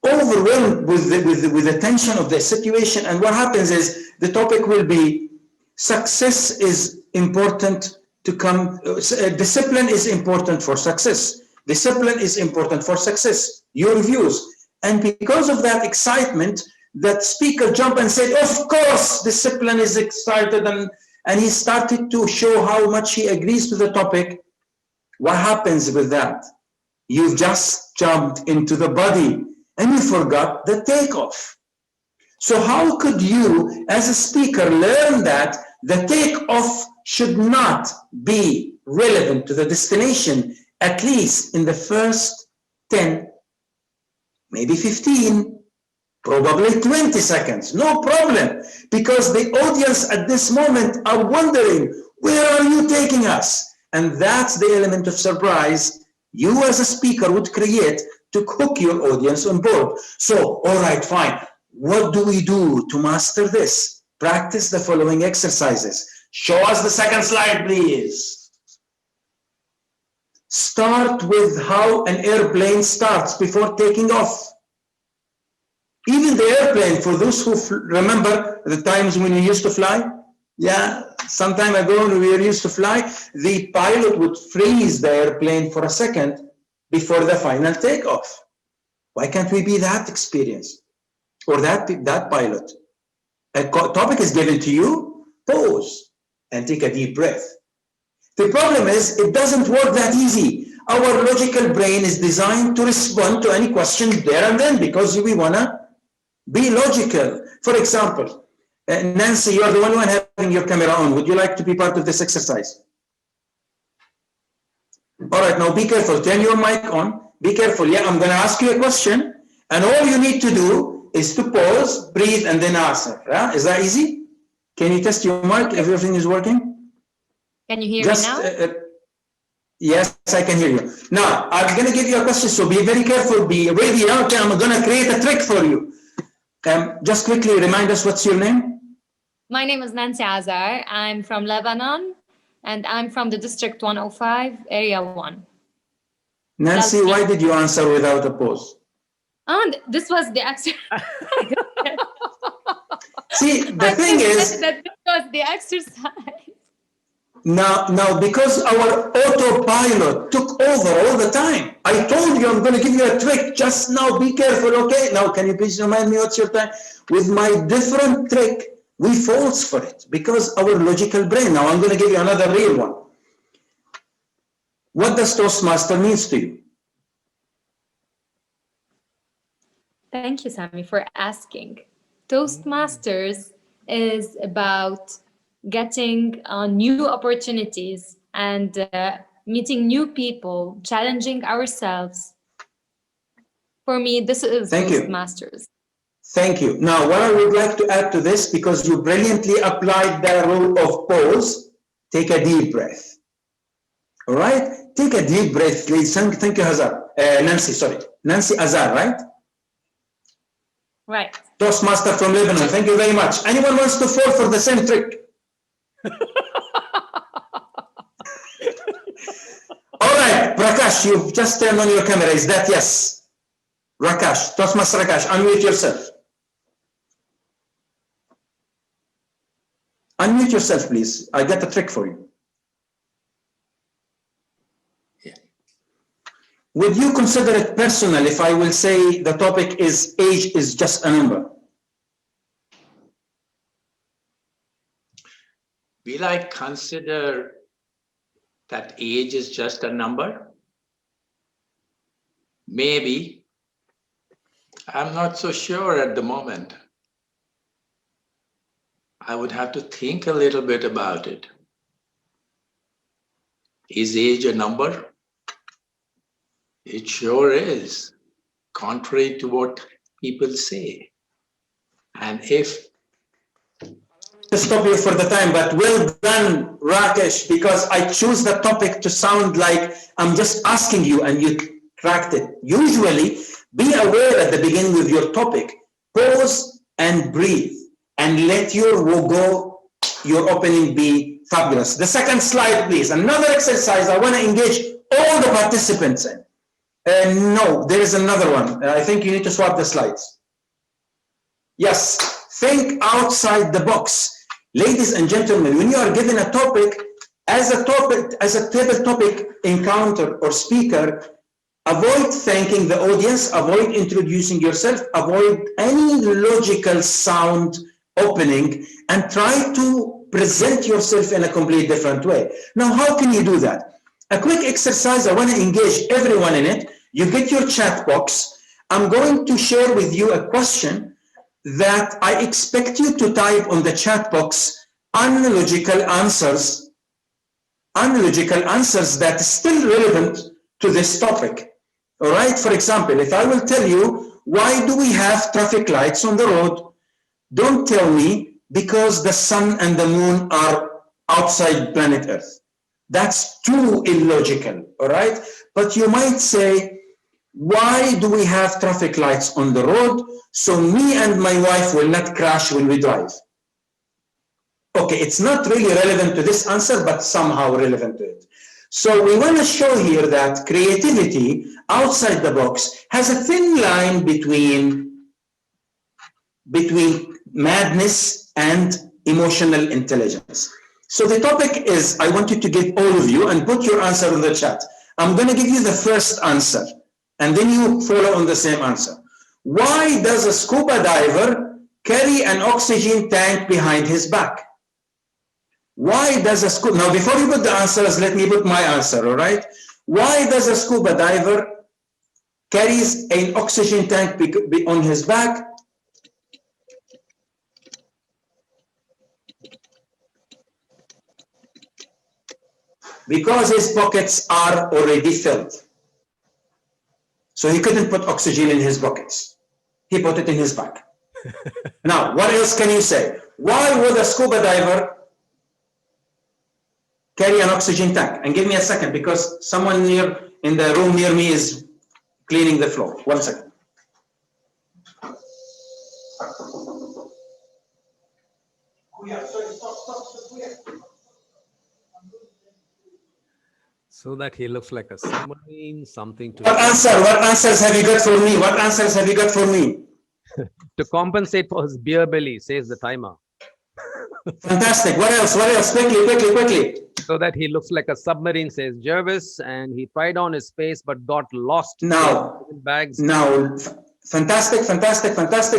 overwhelmed with the tension of the situation, and what happens is the topic will be success is important to come, discipline is important for success. Discipline is important for success, your views. And because of that excitement, that speaker jumped and said, of course, discipline is excited, and he started to show how much he agrees to the topic. What happens with that? You've just jumped into the body and you forgot the takeoff. So how could you, as a speaker, learn that the takeoff should not be relevant to the destination, at least in the first 10, maybe 15, probably 20 seconds, no problem, because the audience at this moment are wondering, where are you taking us? And that's the element of surprise you as a speaker would create to hook your audience on board. So, all right, fine. What do we do to master this? Practice the following exercises. Show us the second slide, please. Start with how an airplane starts before taking off. Even the airplane, for those who remember the times when we used to fly, some time ago when we were used to fly, the pilot would freeze the airplane for a second before the final takeoff. Why can't we be that experienced or that pilot? A topic is given to you, pause and take a deep breath. The problem is it doesn't work that easy. Our logical brain is designed to respond to any question there and then because we want to be logical. For example, Nancy, you're the only one having your camera on. Would you like to be part of this exercise? All right, now be careful. Turn your mic on. Be careful. Yeah, I'm going to ask you a question, and all you need to do is to pause, breathe, and then answer. Yeah? Is that easy? Can you test your mic? Everything is working? Can you hear me now? Yes, I can hear you. Now, I'm going to give you a question, so be very careful. Be ready. Okay, I'm going to create a trick for you. Just quickly remind us, what's your name? My name is Nancy Azar. I'm from Lebanon, and I'm from the District 105, Area 1. Nancy, why did you answer without a pause? This was the answer. See, the thing is that this was the exercise. now because our autopilot took over all the time. I told you I'm going to give you a trick. Just now, be careful, okay? Now, can you please remind me what's your time? With my different trick, we falls for it because our logical brain. Now, I'm going to give you another real one. What does Toastmaster means to you? Thank you, Sami, for asking. Toastmasters is about getting new opportunities and meeting new people, challenging ourselves. For me, this is Toastmasters. Thank you. Now, what I would like to add to this, because you brilliantly applied the rule of pause, take a deep breath. All right? Take a deep breath, please. Thank you, Hazar. Nancy, sorry. Nancy Azar, right? Right. Toastmaster from Lebanon. Thank you very much. Anyone wants to fall for the same trick? All right, Prakash, you've just turned on your camera. Is that yes? Rakash, Toastmaster Rakash, unmute yourself. Unmute yourself, please. I got a trick for you. Yeah. Would you consider it personal if I will say the topic is age is just a number? Will I consider that age is just a number? Maybe. I'm not so sure at the moment. I would have to think a little bit about it. Is age a number? It sure is, contrary to what people say. And if to stop you for the time, but well done, Rakesh, because I choose the topic to sound like I'm just asking you and you cracked it. Usually, be aware at the beginning of your topic, pause and breathe, and let your opening be fabulous. The second slide, please. Another exercise I want to engage all the participants in. No, there is another one. I think you need to swap the slides. Yes, think outside the box. Ladies and gentlemen, when you are given a topic, as a table topic encounter or speaker, avoid thanking the audience, avoid introducing yourself, avoid any logical sound opening, and try to present yourself in a completely different way. Now, how can you do that? A quick exercise, I want to engage everyone in it. You get your chat box. I'm going to share with you a question that I expect you to type on the chat box unlogical answers that is still relevant to this topic. All right, for example, if I will tell you, why do we have traffic lights on the road? Don't tell me because the sun and the moon are outside planet Earth. That's too illogical, all right? But you might say, why do we have traffic lights on the road? So me and my wife will not crash when we drive. Okay, it's not really relevant to this answer, but somehow relevant to it. So we want to show here that creativity outside the box has a thin line between madness and emotional intelligence. So the topic is, I want you to give all of you and put your answer in the chat. I'm going to give you the first answer, and then you follow on the same answer. Why does a scuba diver carry an oxygen tank behind his back? Why does a scuba, now before you put the answers, let me put my answer, all right? Why does a scuba diver carries an oxygen tank on his back? Because his pockets are already filled. So he couldn't put oxygen in his pockets. He put it in his back. Now, what else can you say? Why would a scuba diver carry an oxygen tank? And give me a second, because someone in the room near me is cleaning the floor. 1 second. So that he looks like a submarine, something to What answers have you got for me? What answers have you got for me? to compensate for his beer belly, says the timer. Fantastic. What else? What else? Quickly. So that he looks like a submarine, says Jervis, and he tried on his face but got lost in bags. Now, fantastic.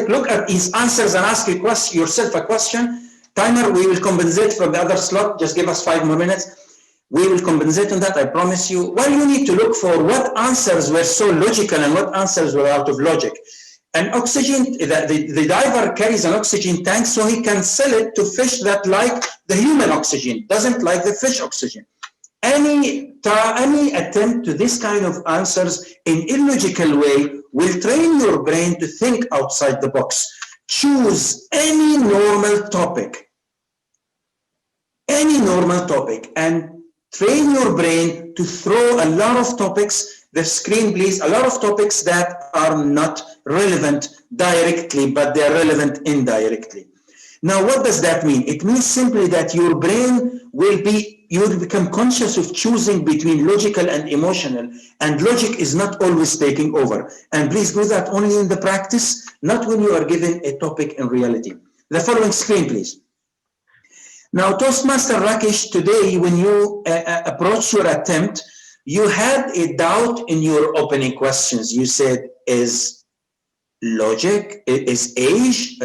Look at his answers and ask yourself a question. Timer, we will compensate from the other slot. Just give us 5 more minutes. We will compensate on that, I promise you. Well, you need to look for what answers were so logical and what answers were out of logic. And oxygen, the diver carries an oxygen tank so he can sell it to fish that like the human oxygen, doesn't like the fish oxygen. Any attempt to this kind of answers in illogical way will train your brain to think outside the box. Choose any normal topic, and train your brain to throw a lot of topics, the screen please, a lot of topics that are not relevant directly, but they're relevant indirectly. Now, what does that mean? It means simply that your brain you will become conscious of choosing between logical and emotional, and logic is not always taking over. And please do that only in the practice, not when you are given a topic in reality. The following screen, please. Now, Toastmaster Rakesh, today, when you approach your attempt, you had a doubt in your opening questions. You said, is age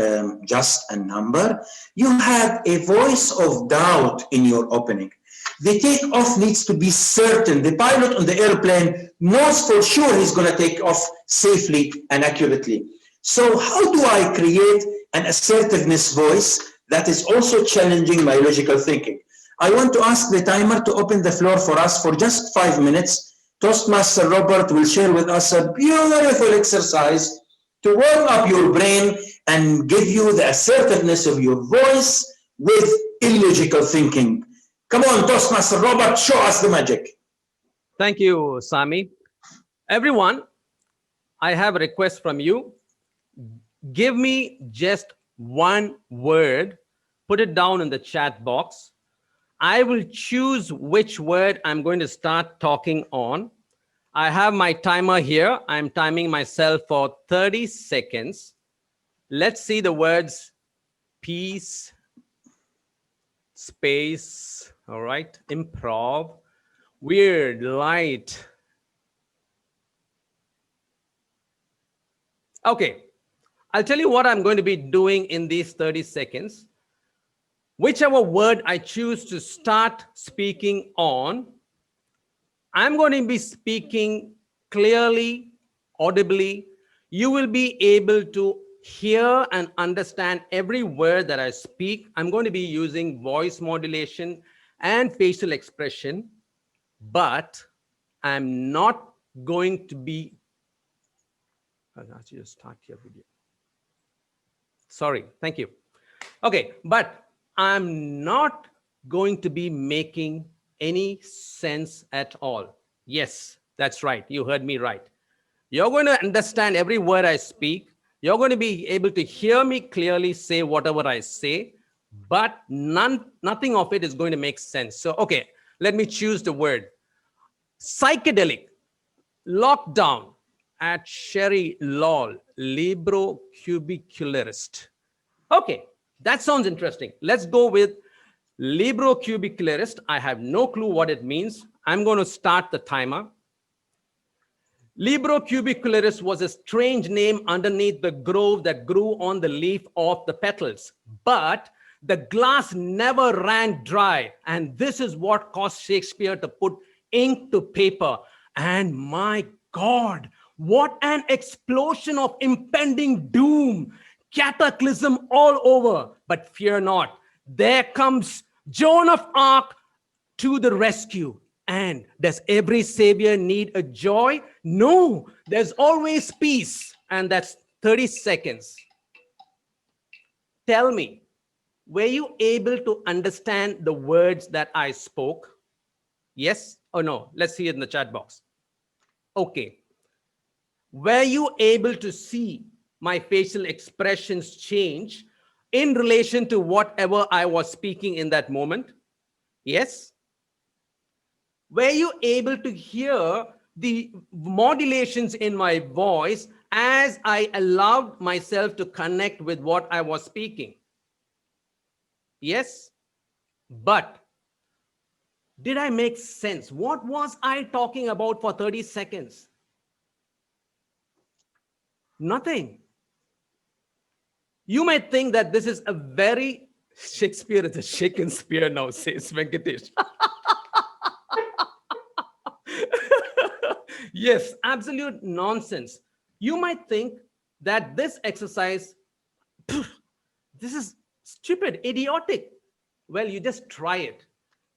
just a number? You had a voice of doubt in your opening. The takeoff needs to be certain. The pilot on the airplane knows for sure he's going to take off safely and accurately. So how do I create an assertiveness voice that is also challenging my logical thinking? I want to ask the timer to open the floor for us for just 5 minutes. Toastmaster Robert will share with us a beautiful exercise to warm up your brain and give you the assertiveness of your voice with illogical thinking. Come on, Toastmaster Robert, show us the magic. Thank you, Sami. Everyone, I have a request from you. Give me just one word, put it down in the chat box. I will choose which word I'm going to start talking on. I have my timer here. I'm timing myself for 30 seconds. Let's see the words peace, space, all right, improv, weird, light. Okay, I'll tell you what I'm going to be doing in these 30 seconds. Whichever word I choose to start speaking on, I'm going to be speaking clearly, audibly. You will be able to hear and understand every word that I speak. I'm going to be using voice modulation and facial expression, but I'm not going to be, I'll ask you to start your video. Sorry, thank you. Okay, but I'm not going to be making any sense at all. Yes, that's right. You heard me right. You're going to understand every word I speak. You're going to be able to hear me clearly say whatever I say, but nothing of it is going to make sense. So, okay, let me choose the word. Psychedelic, lockdown, at Sherry Lol, Libro Cubicularist. Okay, that sounds interesting. Let's go with Libro Cubicularist. I have no clue what it means. I'm going to start the timer. Libro Cubicularist was a strange name underneath the grove that grew on the leaf of the petals. But the glass never ran dry. And this is what caused Shakespeare to put ink to paper. And my God, what an explosion of impending doom. Cataclysm all over. But fear not. There comes Joan of Arc to the rescue. And does every savior need a joy? No, there's always peace. And that's 30 seconds. Tell me, were you able to understand the words that I spoke? Yes or no? Let's see it in the chat box. Okay. Were you able to see my facial expressions change in relation to whatever I was speaking in that moment? Yes? Were you able to hear the modulations in my voice as I allowed myself to connect with what I was speaking? Yes, but did I make sense? What was I talking about for 30 seconds? Nothing. You might think that this is a very Shakespeare is a shaken spear now, says Venkatesh. Yes, absolute nonsense. You might think that this exercise, this is stupid, idiotic. Well, you just try it.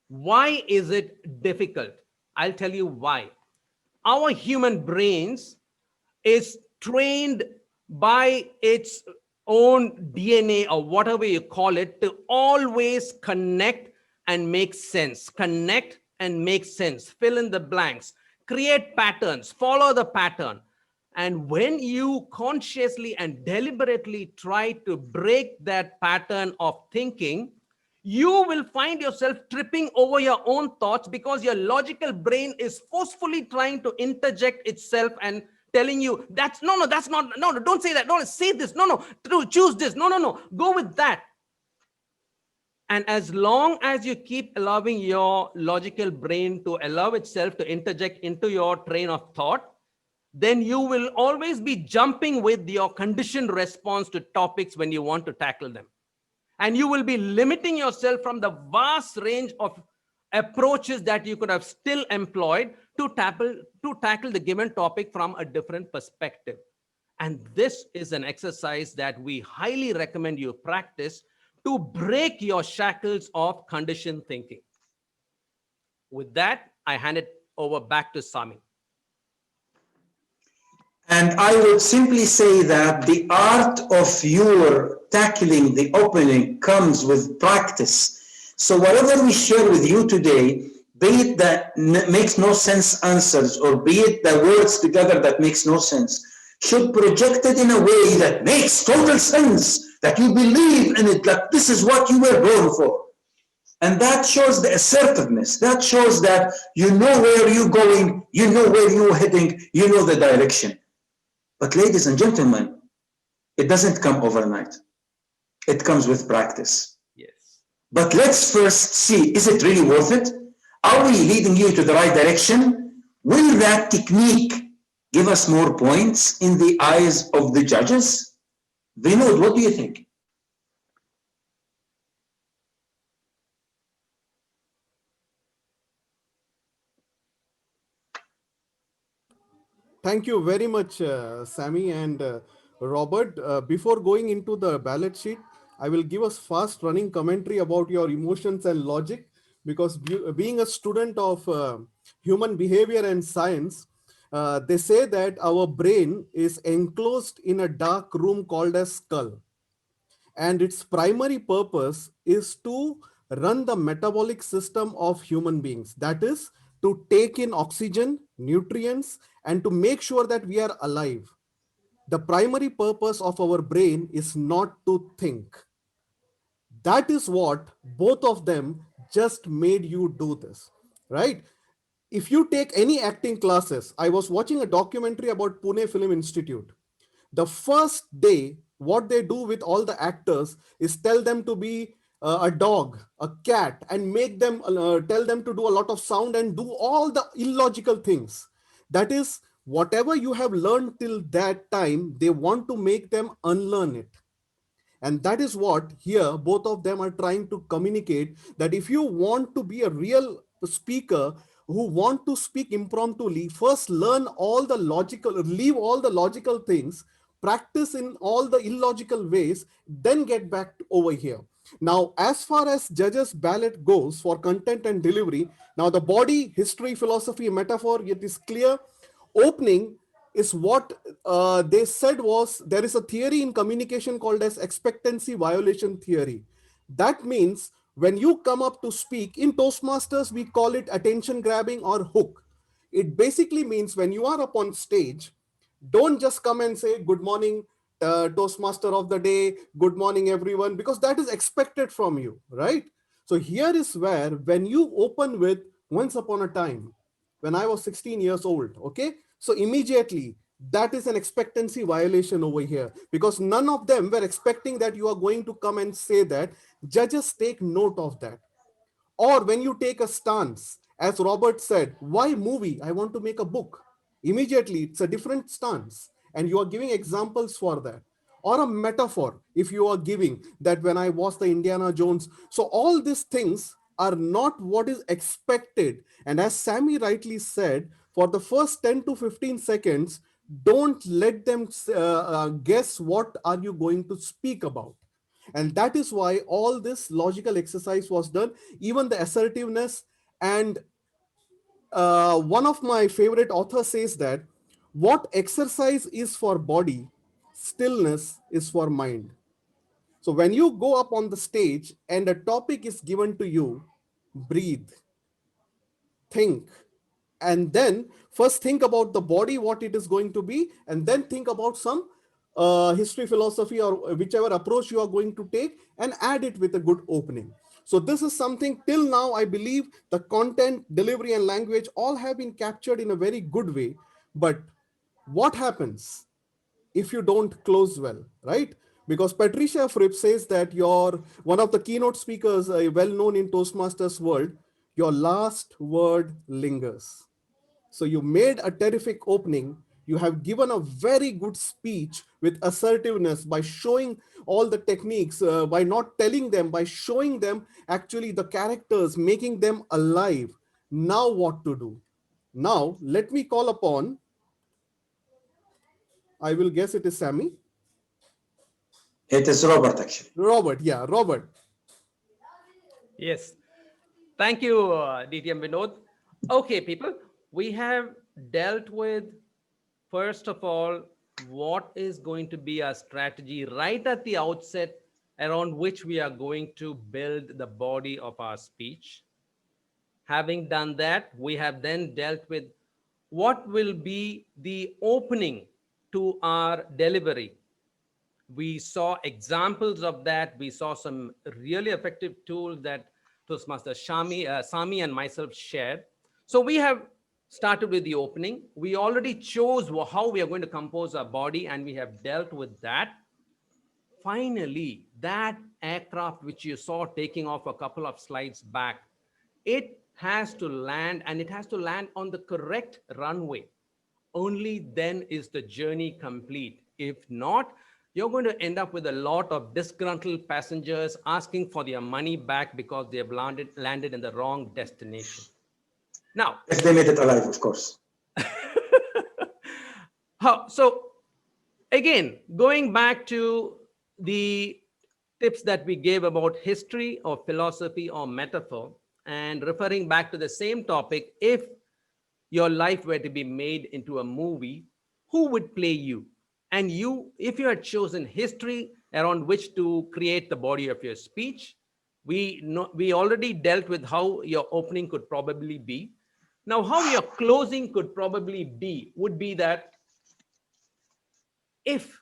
Why is it difficult? I'll tell you why. Our human brains is trained by its own DNA or whatever you call it to always connect and make sense. Connect and make sense. Fill in the blanks. Create patterns. Follow the pattern. And when you consciously and deliberately try to break that pattern of thinking, you will find yourself tripping over your own thoughts because your logical brain is forcefully trying to interject itself and telling you that's no, that's not, no, don't say that, no, say this, no, choose this, no, go with that. And as long as you keep allowing your logical brain to allow itself to interject into your train of thought, then you will always be jumping with your conditioned response to topics when you want to tackle them. And you will be limiting yourself from the vast range of approaches that you could have still employed to tackle the given topic from a different perspective. And this is an exercise that we highly recommend you practice to break your shackles of conditioned thinking. With that, I hand it over back to Sami. And I would simply say that the art of your tackling the opening comes with practice. So whatever we share with you today, be it that makes no sense answers, or be it the words together that makes no sense, should project it in a way that makes total sense, that you believe in it, that this is what you were born for. And that shows the assertiveness. That shows that you know where you're going, you know where you're heading, you know the direction. But ladies and gentlemen, it doesn't come overnight. It comes with practice. Yes. But let's first see, is it really worth it? Are we leading you to the right direction? Will that technique give us more points in the eyes of the judges? Vinod, what do you think? Thank you very much, Sammy and Robert. Before going into the ballot sheet, I will give us fast running commentary about your emotions and logic, because being a student of human behavior and science, they say that our brain is enclosed in a dark room called a skull, and its primary purpose is to run the metabolic system of human beings. That is, to take in oxygen, nutrients, and to make sure that we are alive. The primary purpose of our brain is not to think. That is what both of them just made you do this, right? If you take any acting classes, I was watching a documentary about Pune Film Institute. The first day, what they do with all the actors is tell them to be a dog, a cat, and make them tell them to do a lot of sound and do all the illogical things. That is, whatever you have learned till that time, they want to make them unlearn it. And that is what here both of them are trying to communicate, that if you want to be a real speaker who want to speak impromptu, first learn all the logical, leave all the logical things, practice in all the illogical ways, then get back over here. Now, as far as judges ballot goes for content and delivery, now the body, history, philosophy, metaphor, it is clear. Opening is what they said was, there is a theory in communication called as expectancy violation theory. That means when you come up to speak, in Toastmasters, we call it attention grabbing or hook. It basically means when you are up on stage, don't just come and say, good morning, Toastmaster of the day, good morning, everyone, because that is expected from you, right? So here is where, when you open with once upon a time when I was 16 years old. Okay. So immediately that is an expectancy violation over here, because none of them were expecting that you are going to come and say that. Judges take note of that. Or when you take a stance, as Robert said, why movie? I want to make a book. Immediately, it's a different stance. And you are giving examples for that. Or a metaphor, if you are giving that when I watched the Indiana Jones. So all these things are not what is expected. And as Sammy rightly said, for the first 10 to 15 seconds, don't let them guess what are you going to speak about. And that is why all this logical exercise was done, even the assertiveness. And one of my favorite authors says that what exercise is for body, stillness is for mind. So when you go up on the stage and a topic is given to you, breathe, think, and then first think about the body, what it is going to be, and then think about some history, philosophy, or whichever approach you are going to take, and add it with a good opening. So this is something till now I believe the content, delivery, and language all have been captured in a very good way. But what happens if you don't close well, right? Because Patricia Fripp says that your one of the keynote speakers, well known in Toastmasters world, your last word lingers. So you made a terrific opening. You have given a very good speech with assertiveness by showing all the techniques, by not telling them, by showing them actually the characters, making them alive. Now what to do? Now let me call upon, I will guess it is Sammy. It is Robert, actually. Robert, yeah, Robert. Yes. Thank you, DTM Vinod. Okay, people, we have dealt with, first of all, what is going to be our strategy right at the outset around which we are going to build the body of our speech. Having done that, we have then dealt with what will be the opening to our delivery. We saw examples of that. We saw some really effective tools that Toastmaster Sami and myself shared. So we have started with the opening. We already chose how we are going to compose our body, and we have dealt with that. Finally, that aircraft which you saw taking off a couple of slides back, it has to land, and it has to land on the correct runway. Only then is the journey complete. If not, you're going to end up with a lot of disgruntled passengers asking for their money back because they have landed in the wrong destination. Now, If they made it alive, of course. So again, going back to the tips that we gave about history or philosophy or metaphor, and referring back to the same topic, if your life were to be made into a movie, who would play you? And you, if you had chosen history around which to create the body of your speech, we already dealt with how your opening could probably be. Now, how your closing could probably be would be that if,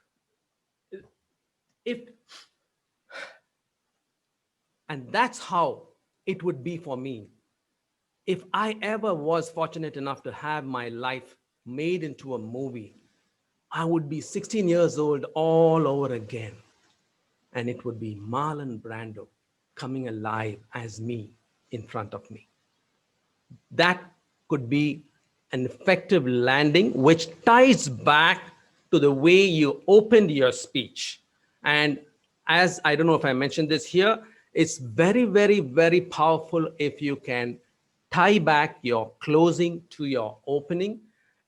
and that's how it would be for me. If I ever was fortunate enough to have my life made into a movie, I would be 16 years old all over again. And it would be Marlon Brando coming alive as me in front of me. That could be an effective landing, which ties back to the way you opened your speech. And as I don't know if I mentioned this here, it's very, very, very powerful if you can tie back your closing to your opening.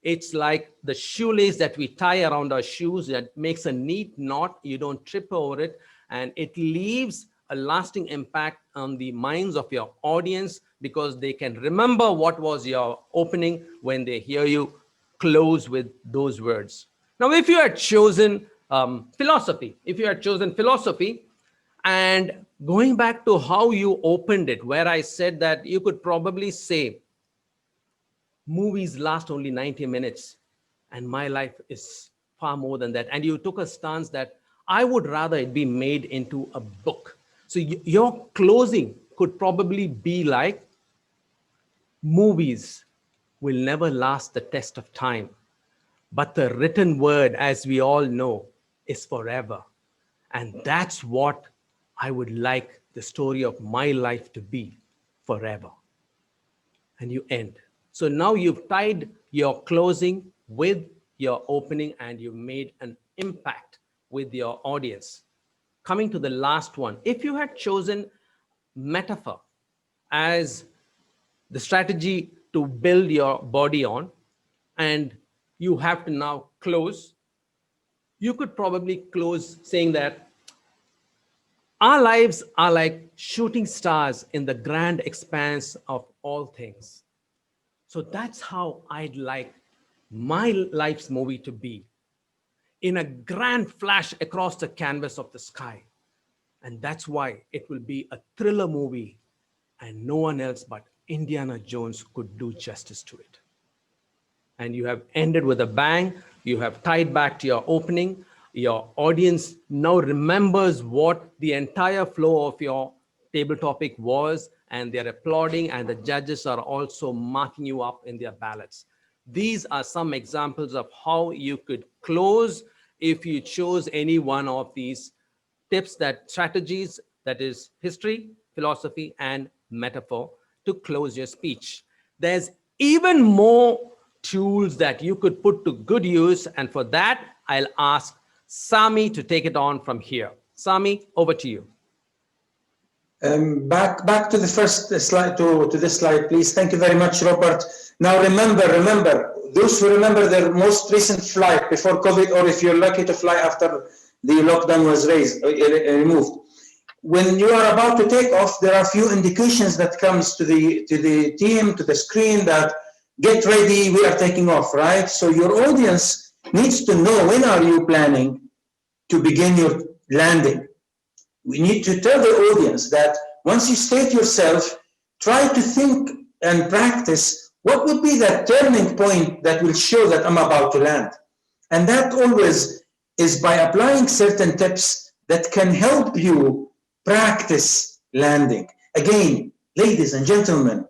It's like the shoelace that we tie around our shoes that makes a neat knot. You don't trip over it, and it leaves a lasting impact on the minds of your audience because they can remember what was your opening when they hear you close with those words. Now, if you had chosen philosophy, and going back to how you opened it, where I said that you could probably say, movies last only 90 minutes, and my life is far more than that. And you took a stance that I would rather it be made into a book. So your closing could probably be like, Movies will never last the test of time, but the written word, as we all know, is forever. And that's what I would like the story of my life to be, forever. And you end. So now you've tied your closing with your opening and you've made an impact with your audience. Coming to the last one, if you had chosen metaphor as the strategy to build your body on, and you have to now close, you could probably close saying that our lives are like shooting stars in the grand expanse of all things. So that's how I'd like my life's movie to be, in a grand flash across the canvas of the sky. And that's why it will be a thriller movie, and no one else but Indiana Jones could do justice to it. And you have ended with a bang. You have tied back to your opening. Your audience now remembers what the entire flow of your table topic was, and they're applauding, and the judges are also marking you up in their ballots. These are some examples of how you could close if you chose any one of these tips, that strategies, that is history, philosophy, and metaphor, to close your speech. There's even more tools that you could put to good use, and for that, I'll ask Sami to take it on from here. Sami, over to you. Back to the first slide, to this slide, please. Thank you very much, Robert. Now remember, those who remember their most recent flight before COVID, or if you're lucky to fly after the lockdown was removed. When you are about to take off, there are a few indications that comes to the team, to the screen, that get ready, we are taking off, right? So your audience needs to know, when are you planning to begin your landing? We need to tell the audience that once you state yourself, try to think and practice what would be that turning point that will show that I'm about to land. And that always is by applying certain tips that can help you practice landing. Again, ladies and gentlemen,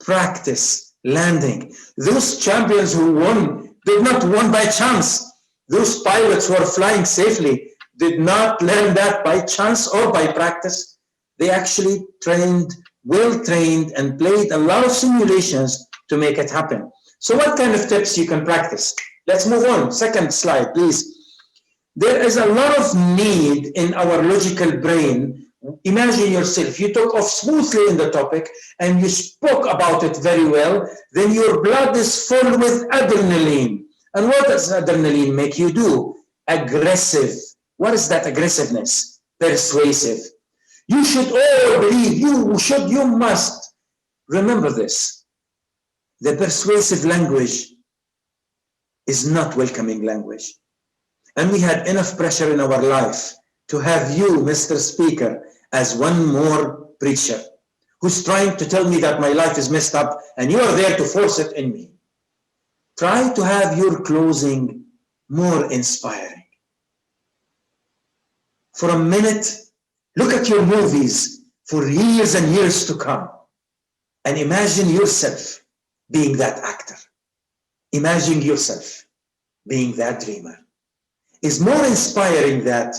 practice landing. Those champions who won did not win by chance. Those pilots who are flying safely did not learn that by chance or by practice. They actually well trained, and played a lot of simulations to make it happen. So what kind of tips you can practice? Let's move on. Second slide, please. There is a lot of need in our logical brain. Imagine yourself, you took off smoothly in the topic and you spoke about it very well, then your blood is full with adrenaline. And what does adrenaline make you do? Aggressive. What is that aggressiveness? Persuasive. You should all believe, you must remember this. The persuasive language is not welcoming language. And we had enough pressure in our life to have you, Mr. Speaker, as one more preacher who's trying to tell me that my life is messed up, and you are there to force it in me. Try to have your closing more inspiring. For a minute, look at your movies for years and years to come, and imagine yourself being that actor. Imagine yourself being that dreamer. Is more inspiring that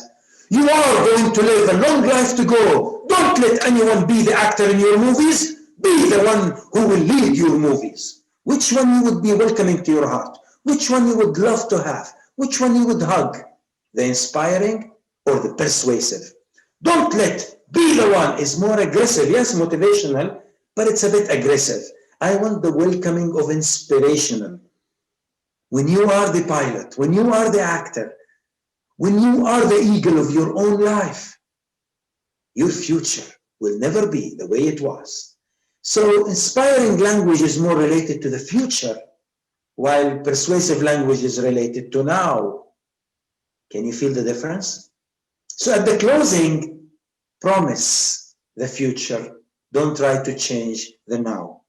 you are going to live a long life to go. Don't let anyone be the actor in your movies. Be the one who will lead your movies. Which one you would be welcoming to your heart? Which one you would love to have? Which one you would hug? The inspiring or the persuasive? Don't be the one is more aggressive. Yes, motivational, but it's a bit aggressive. I want the welcoming of inspirational. When you are the pilot, when you are the actor, when you are the eagle of your own life, your future will never be the way it was. So inspiring language is more related to the future, while persuasive language is related to now. Can you feel the difference? So at the closing, promise the future. Don't try to change the now.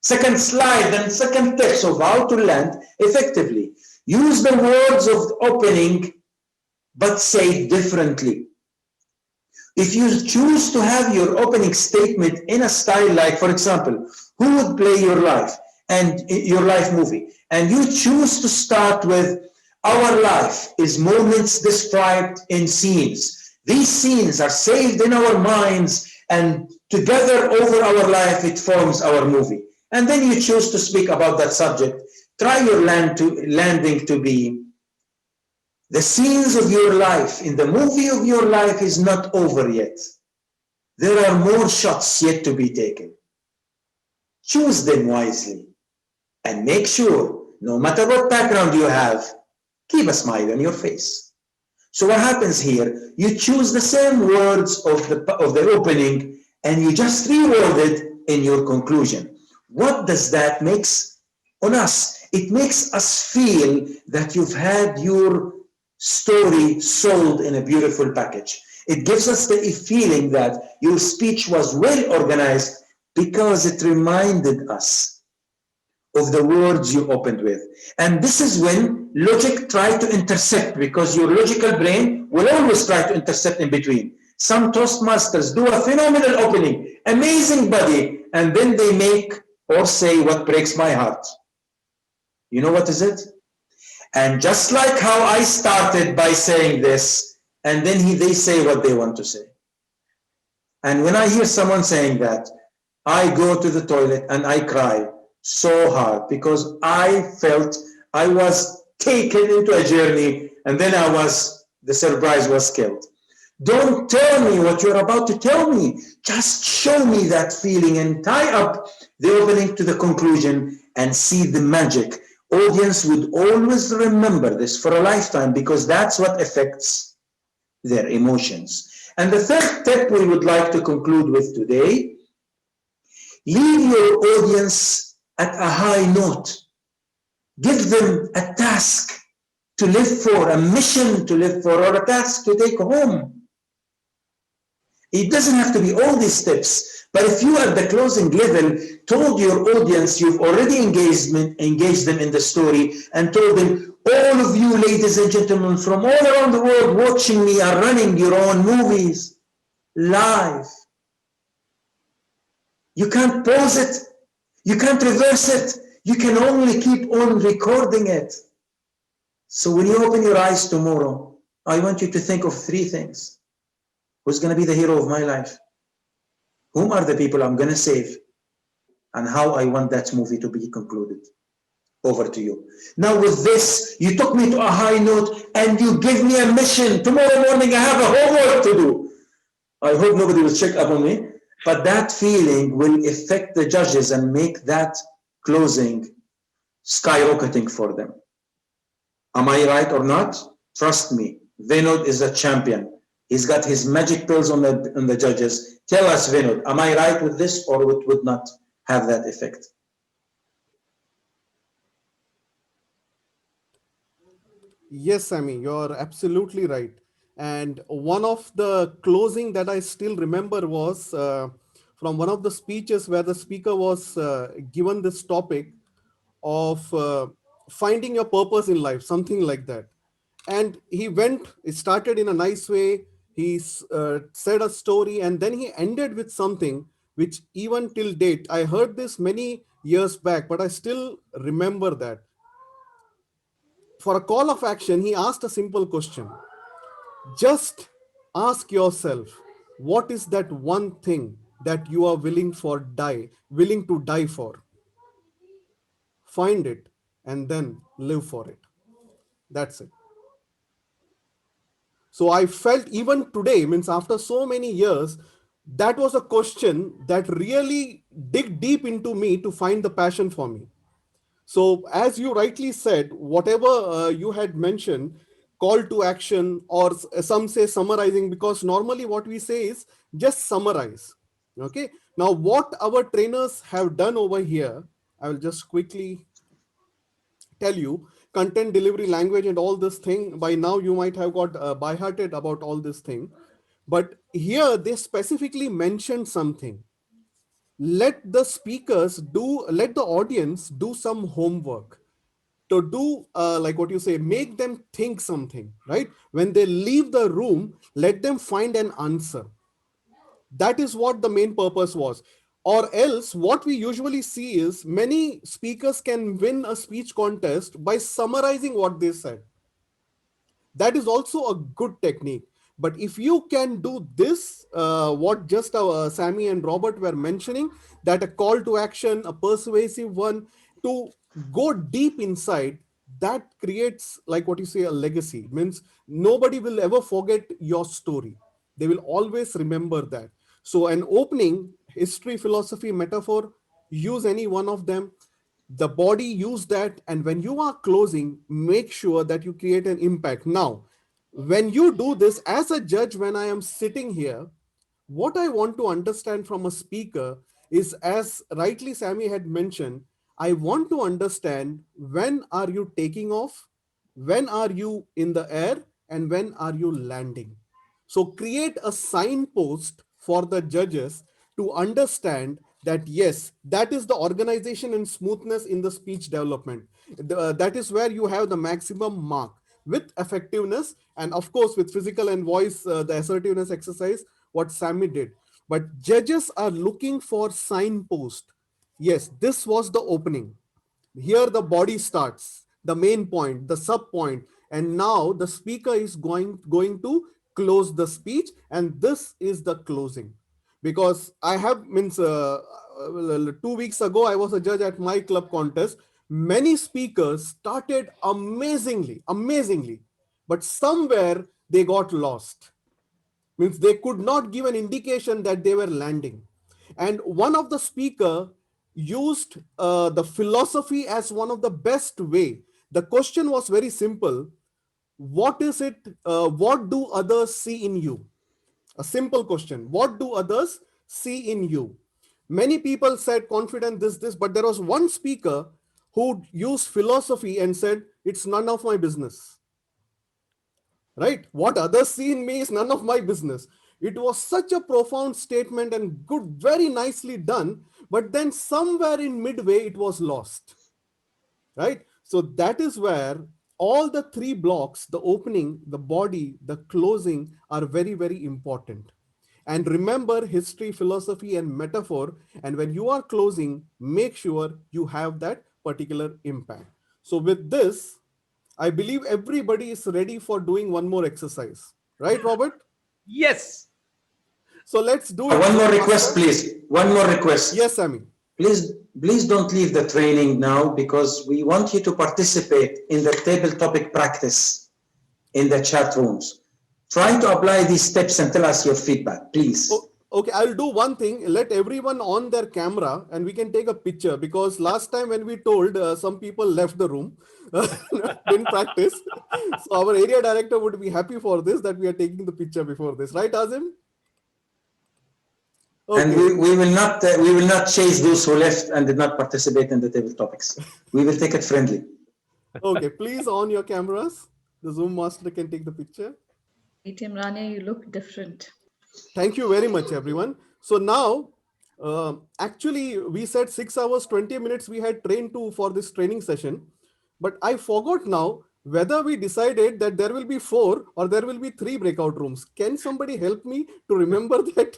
Second slide and second tip of how to land effectively. Use the words of the opening, but say differently. If you choose to have your opening statement in a style like, for example, who would play your life and your life movie, and you choose to start with, our life is moments described in scenes. These scenes are saved in our minds, and together over our life, it forms our movie. And then you choose to speak about that subject. Try your landing to be, the scenes of your life in the movie of your life is not over yet. There are more shots yet to be taken. Choose them wisely and make sure, no matter what background you have, keep a smile on your face. So what happens here? You choose the same words of the opening and you just reword it in your conclusion. What does that make on us? It makes us feel that you've had your story sold in a beautiful package. It gives us the feeling that your speech was well organized because it reminded us of the words you opened with. And this is when logic tries to intercept, because your logical brain will always try to intercept in between. Some Toastmasters do a phenomenal opening, amazing body, and then they make or say what breaks my heart. You know what is it? And just like how I started by saying this, and then they say what they want to say. And when I hear someone saying that, I go to the toilet and I cry so hard because I felt I was taken into a journey and then the surprise was killed. Don't tell me what you're about to tell me. Just show me that feeling and tie up the opening to the conclusion and see the magic. Audience would always remember this for a lifetime because that's what affects their emotions. And the third tip we would like to conclude with today, leave your audience at a high note. Give them a task to live for, a mission to live for, or a task to take home. It doesn't have to be all these tips, but if you at the closing level told your audience you've already engaged them in the story and told them, all of you ladies and gentlemen from all around the world watching me are running your own movies live. You can't pause it. You can't reverse it. You can only keep on recording it. So when you open your eyes tomorrow, I want you to think of three things. Who's going to be the hero of my life? Whom are the people I'm going to save? And how I want that movie to be concluded. Over to you. Now with this, you took me to a high note and you give me a mission. Tomorrow morning I have a homework to do. I hope nobody will check up on me. But that feeling will affect the judges and make that closing skyrocketing for them. Am I right or not? Trust me, Vinod is a champion. He's got his magic pills on the judges. Tell us, Vinod, am I right with this or it would not have that effect? Yes, Sammy, you're absolutely right. And one of the closing that I still remember was from one of the speeches where the speaker was given this topic of finding your purpose in life, something like that. And it started in a nice way. He said a story and then he ended with something which even till date, I heard this many years back, but I still remember that. For a call of action, he asked a simple question. Just ask yourself, what is that one thing that you are willing to die for? Find it and then live for it. That's it. So I felt even today, means after so many years, that was a question that really dig deep into me to find the passion for me. So as you rightly said, whatever you had mentioned, call to action, or some say summarizing, because normally what we say is just summarize. Okay. Now what our trainers have done over here, I will just quickly tell you, content delivery language and all this thing. By now you might have got by-hearted about all this thing. But here they specifically mentioned something. Let the audience do some homework to do like what you say, make them think something, right? When they leave the room, let them find an answer. That is what the main purpose was. Or else, what we usually see is many speakers can win a speech contest by summarizing what they said. That is also a good technique. But if you can do this, what just Sammy and Robert were mentioning, that a call to action, a persuasive one, to go deep inside, that creates, like what you say, a legacy. Means nobody will ever forget your story. They will always remember that. So an opening, history, philosophy, metaphor, use any one of them. The body, use that. And when you are closing, make sure that you create an impact. Now, when you do this as a judge, when I am sitting here, what I want to understand from a speaker is, as rightly Sammy had mentioned, I want to understand, when are you taking off, when are you in the air, and when are you landing. So create a signpost for the judges to understand that yes, that is the organization and smoothness in the speech development. That is where you have the maximum mark, with effectiveness, and of course with physical and voice, the assertiveness exercise, what Sammy did. But judges are looking for signpost. Yes, this was the opening. Here the body starts, the main point, the sub point, and now the speaker is going to close the speech, and this is the closing. Because I have, 2 weeks ago I was a judge at my club contest. Many speakers started amazingly, but somewhere they got lost. Means they could not give an indication that they were landing. And one of the speaker used the philosophy as one of the best way. The question was very simple: what is it, what do others see in you? A simple question: what do others see in you? Many people said confident, this, but there was one speaker who used philosophy and said, it's none of my business. Right? What others see in me is none of my business. It was such a profound statement and good, very nicely done. But then somewhere in midway, it was lost. Right? So that is where all the three blocks, the opening, the body, the closing, are very important. And remember history, philosophy, and metaphor. And when you are closing, make sure you have that particular impact. So with this, I believe everybody is ready for doing one more exercise. Right, Robert? Yes. So let's do it. One more Zoom request, Master. please. One more request. Yes, Sammy. Please don't leave the training now, because we want you to participate in the table topic practice in the chat rooms. Try to apply these steps and tell us your feedback, please. Oh, okay, I'll do one thing. Let everyone on their camera and we can take a picture, because last time when we told, some people left the room, didn't practice. So our area director would be happy for this, that we are taking the picture before this. Right, Azim? Okay. And we will not chase those who left and did not participate in the table topics. We will take it friendly. Okay, please on your cameras. The Zoom master can take the picture. ATM Rania, you look different. Thank you very much, everyone. So now, actually, we said 6 hours, 20 minutes we had trained to for this training session. But I forgot now whether we decided that there will be 4 or there will be 3 breakout rooms. Can somebody help me to remember that?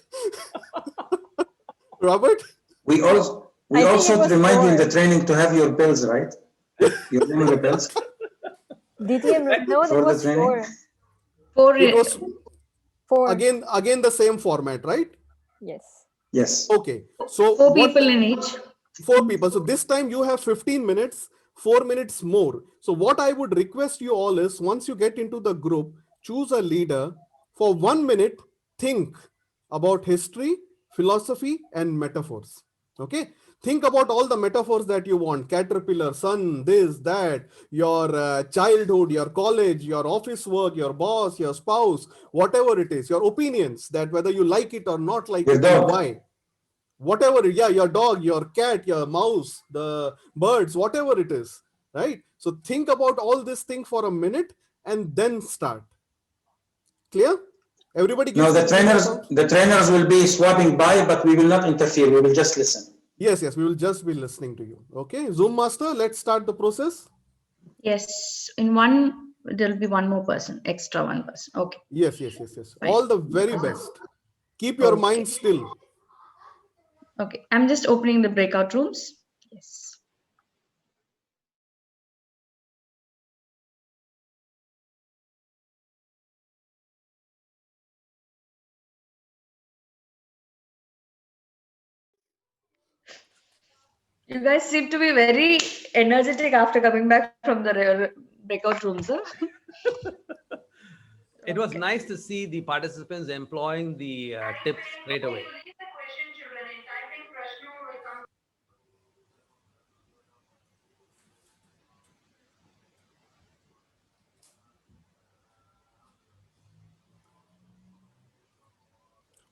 Robert? We also remind you in the training to have your bells, right? Your memory bells. DTM, no, For it the was training? 4. It was 4. again the same format, right? Yes. Yes. Okay. So 4 people in each. 4 people. So this time you have 15 minutes, 4 minutes more. So what I would request you all is, once you get into the group, choose a leader. For 1 minute, think about history, philosophy, and metaphors. Okay. Think about all the metaphors that you want: caterpillar, sun, this, that, your childhood, your college, your office work, your boss, your spouse, whatever it is, your opinions, that whether you like it or not like Your it, and dog. why. Whatever, yeah, your dog, your cat, your mouse, the birds, whatever it is, right? So think about all this thing for a minute and then start. Clear? Everybody No, gives me give me a thumbs. the trainers will be swapping by, but we will not interfere. We will just listen. Yes, we will just be listening to you. Okay, Zoom master, let's start the process. Yes, in one, there'll be one more person, extra one person. Okay. Yes. Fine. All the very best. Keep your Okay. mind still. Okay, I'm just opening the breakout rooms. Yes. You guys seem to be very energetic after coming back from the breakout rooms, huh? It was nice to see the participants employing the tips straight away.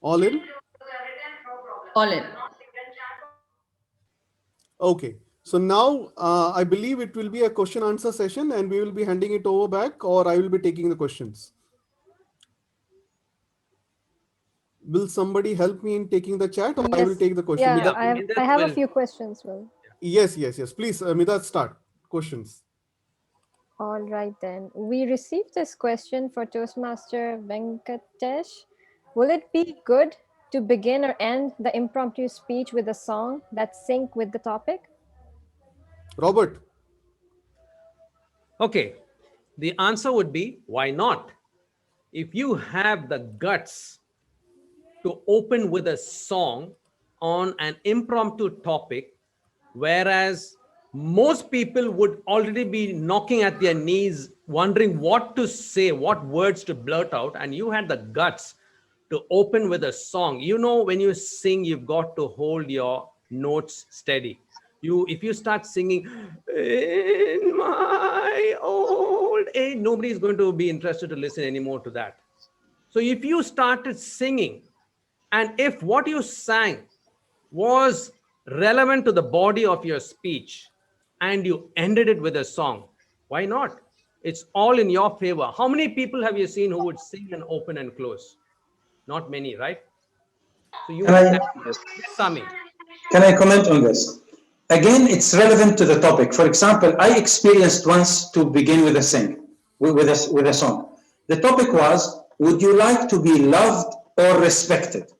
All in? All in. Okay. So now I believe it will be a question answer session and we will be handing it over back, or I will be taking the questions. Will somebody help me in taking the chat, or I will Yes. take the question? Yeah, Yeah, Mida? I Midat have a will. few questions, Will. Yes. Please, Mida, start. Questions. All right then. We received this question for Toastmaster Venkatesh. Will it be good to begin or end the impromptu speech with a song that sync with the topic? Robert. Okay. The answer would be why not? If you have the guts to open with a song on an impromptu topic, whereas most people would already be knocking at their knees, wondering what to say, what words to blurt out, and you had the guts to open with a song. You know, when you sing, you've got to hold your notes steady. If you start singing in my old age, nobody is going to be interested to listen anymore to that. So if you started singing, and if what you sang was relevant to the body of your speech, and you ended it with a song, why not? It's all in your favor. How many people have you seen who would sing and open and close? Not many, right? So you Can must I have. Yes, Sami. can I comment on this? Again, it's relevant to the topic. For example, I experienced once to begin with a sing, with a song. The topic was, would you like to be loved or respected?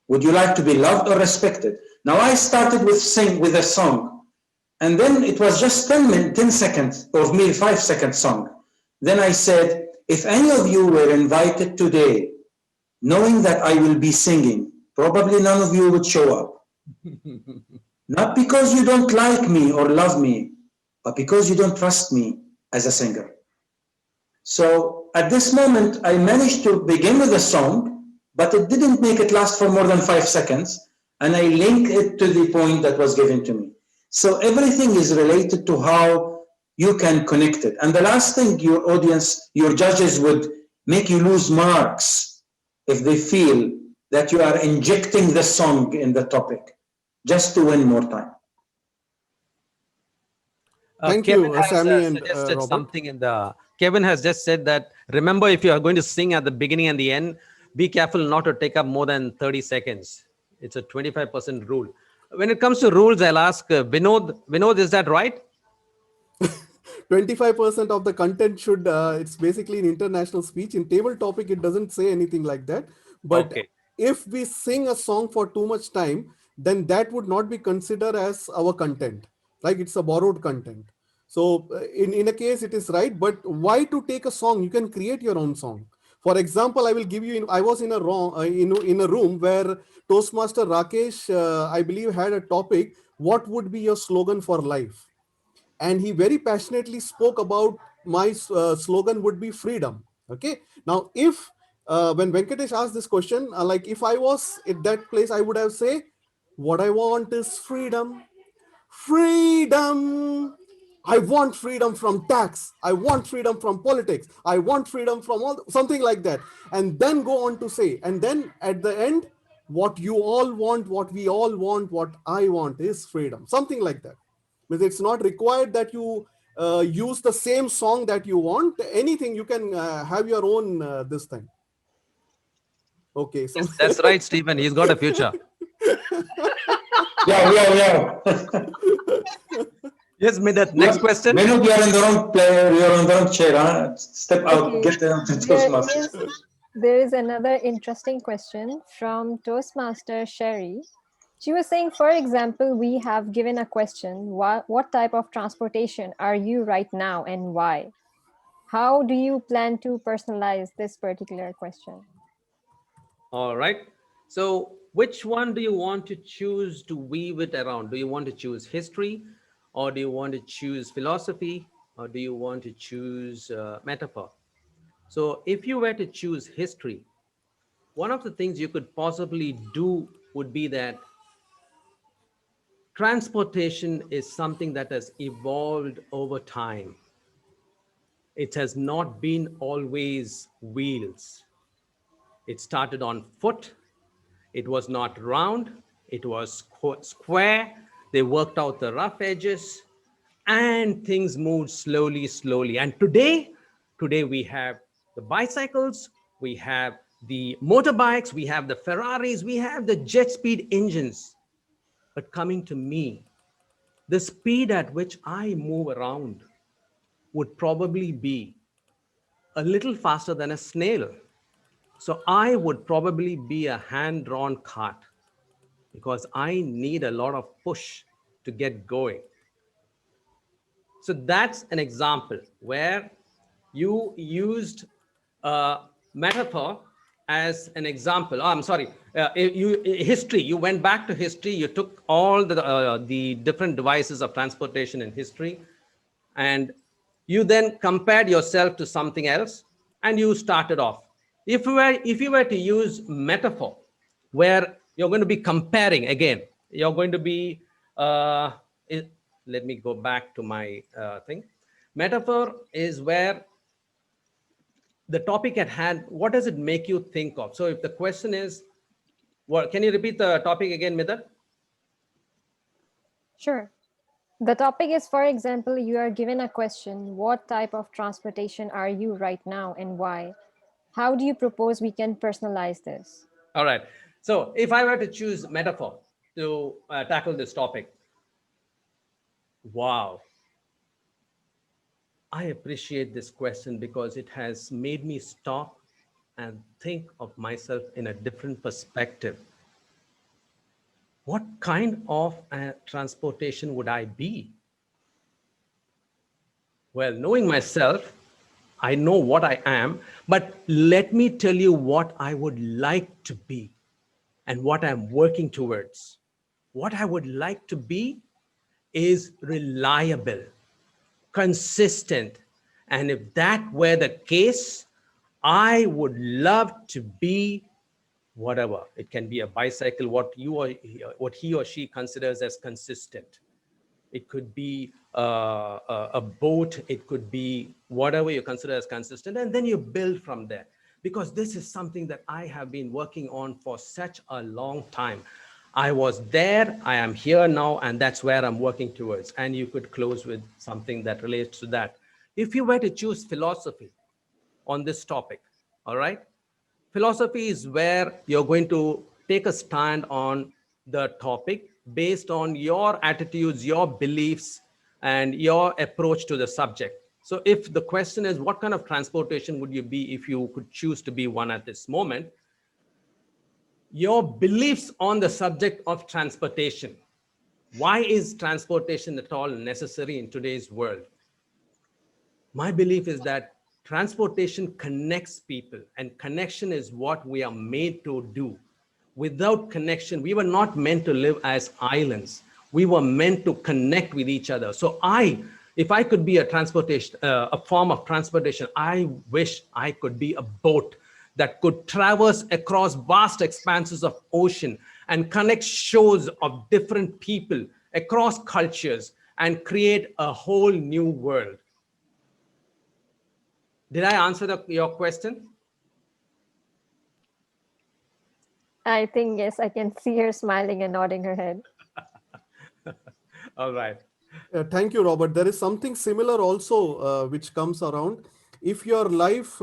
Would you like to be loved or respected? Now I started with a song, and then it was just 10 seconds of me, 5 second song. Then I said, if any of you were invited today, knowing that I will be singing, probably none of you would show up. Not because you don't like me or love me, but because you don't trust me as a singer. So at this moment, I managed to begin with a song, but it didn't make it last for more than 5 seconds, and I link it to the point that was given to me. So everything is related to how you can connect it. And the last thing your audience, your judges would make you lose marks if they feel that you are injecting the song in the topic just to win more time. Thank Kevin you, has Sammy and suggested Robert. something in the. Kevin has just said that remember, if you are going to sing at the beginning and the end, be careful not to take up more than 30 seconds. It's a 25% rule. When it comes to rules, I'll ask Vinod. Vinod, is that right? 25% of the content should, it's basically an international speech. In table topic, it doesn't say anything like that. But Okay. if we sing a song for too much time, then that would not be considered as our content. Like it's a borrowed content. So in a case, it is right. But why to take a song? You can create your own song. For example, I will give you. I was in a room where Toastmaster Rakesh, I believe, had a topic. What would be your slogan for life? And he very passionately spoke about my slogan would be freedom. Okay. Now, if when Venkatesh asked this question, like if I was at that place, I would have say, what I want is freedom. Freedom. I want freedom from tax. I want freedom from politics. I want freedom from something like that. And then go on to say, and then at the end, what you all want, what we all want, what I want is freedom. Something like that. Because it's not required that you use the same song that you want. Anything you can have your own this thing. Okay. So Yes, that's right, Stephen. He's got a future. Yeah. Yes, Midat. Next question. Vinod, you're in the wrong player, you're on the wrong chair. Huh? Step out, Okay. get into There is Toastmasters. There is another interesting question from Toastmaster Sherry. She was saying, for example, we have given a question, what type of transportation are you right now and why? How do you plan to personalize this particular question? All right. So which one do you want to choose to weave it around? Do you want to choose history, or do you want to choose philosophy, or do you want to choose metaphor? So if you were to choose history, one of the things you could possibly do would be that transportation is something that has evolved over time. It has not been always wheels. It started on foot. It was not round. It was square. They worked out the rough edges and things moved slowly, slowly. And today we have the bicycles, we have the motorbikes, we have the Ferraris, we have the jet speed engines. But coming to me, the speed at which I move around would probably be a little faster than a snail. So I would probably be a hand-drawn cart because I need a lot of push to get going. So that's an example where you used metaphor as an example. Oh, I'm sorry. History. You went back to history. You took all the different devices of transportation in history, and you then compared yourself to something else, and you started off. If you were to use metaphor, where you're going to be comparing again, you're going to be let me go back to my thing. Metaphor is where the topic at hand, what does it make you think of? So if the question is, what, can you repeat the topic again, Midar? Sure. The topic is, for example, you are given a question, what type of transportation are you right now and why? How do you propose we can personalize this? All right. So if I were to choose metaphor to tackle this topic, wow. I appreciate this question because it has made me stop and think of myself in a different perspective. What kind of transportation would I be? Well, knowing myself, I know what I am, but let me tell you what I would like to be and what I'm working towards. What I would like to be is reliable, consistent. And if that were the case, I would love to be whatever. It can be a bicycle, what he or she considers as consistent. It could be a boat. It could be whatever you consider as consistent. And then you build from there. Because this is something that I have been working on for such a long time. I was there, I am here now, and that's where I'm working towards. And you could close with something that relates to that. If you were to choose philosophy on this topic, all right? Philosophy is where you're going to take a stand on the topic based on your attitudes, your beliefs, and your approach to the subject. So if the question is, what kind of transportation would you be if you could choose to be one at this moment? Your beliefs on the subject of transportation. Why is transportation at all necessary in today's world? My belief is that transportation connects people, and connection is what we are made to do. Without connection, we were not meant to live as islands. We were meant to connect with each other. So if I could be a form of transportation, I wish I could be a boat that could traverse across vast expanses of ocean and connect shores of different people across cultures and create a whole new world. Did I answer your question? I think, yes, I can see her smiling and nodding her head. All right. Thank you, Robert. There is something similar also which comes around. If your life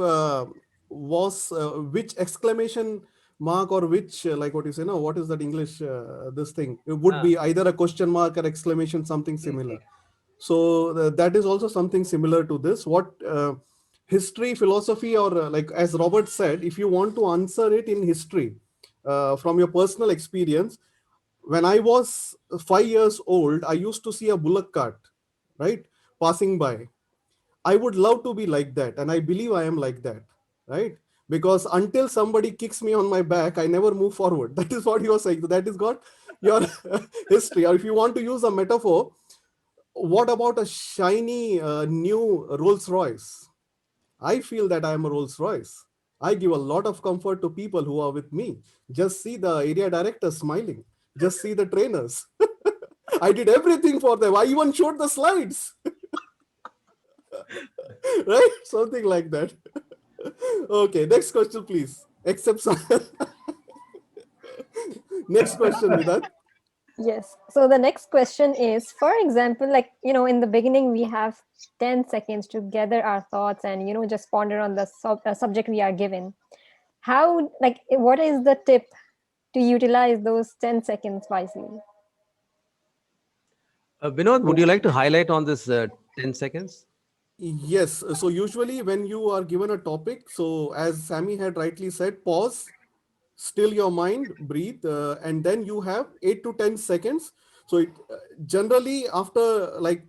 was which exclamation mark or which like what you say, no, what is that English? This thing it would be either a question mark or exclamation, something similar. So that is also something similar to this. What history, philosophy, or like as Robert said, if you want to answer it in history from your personal experience, when I was 5 years old, I used to see a bullock cart, right, passing by. I would love to be like that, and I believe I am like that, right? Because until somebody kicks me on my back, I never move forward. That is what you are saying. That is got your history. Or if you want to use a metaphor, what about a shiny new Rolls Royce? I feel that I am a Rolls Royce. I give a lot of comfort to people who are with me. Just see the area director smiling. Just see the trainers. I did everything for them. I even showed the slides. Right? Something like that. Okay, next question, please. Except next question, Vidat. Yes. So the next question is, for example, like, in the beginning, we have 10 seconds to gather our thoughts and, just ponder on the subject we are given. What is the tip to utilize those 10 seconds wisely? Vinod, would you like to highlight on this 10 seconds? Yes. So usually when you are given a topic, so as Sammy had rightly said, pause, still your mind, breathe, and then you have 8 to 10 seconds. So it generally after like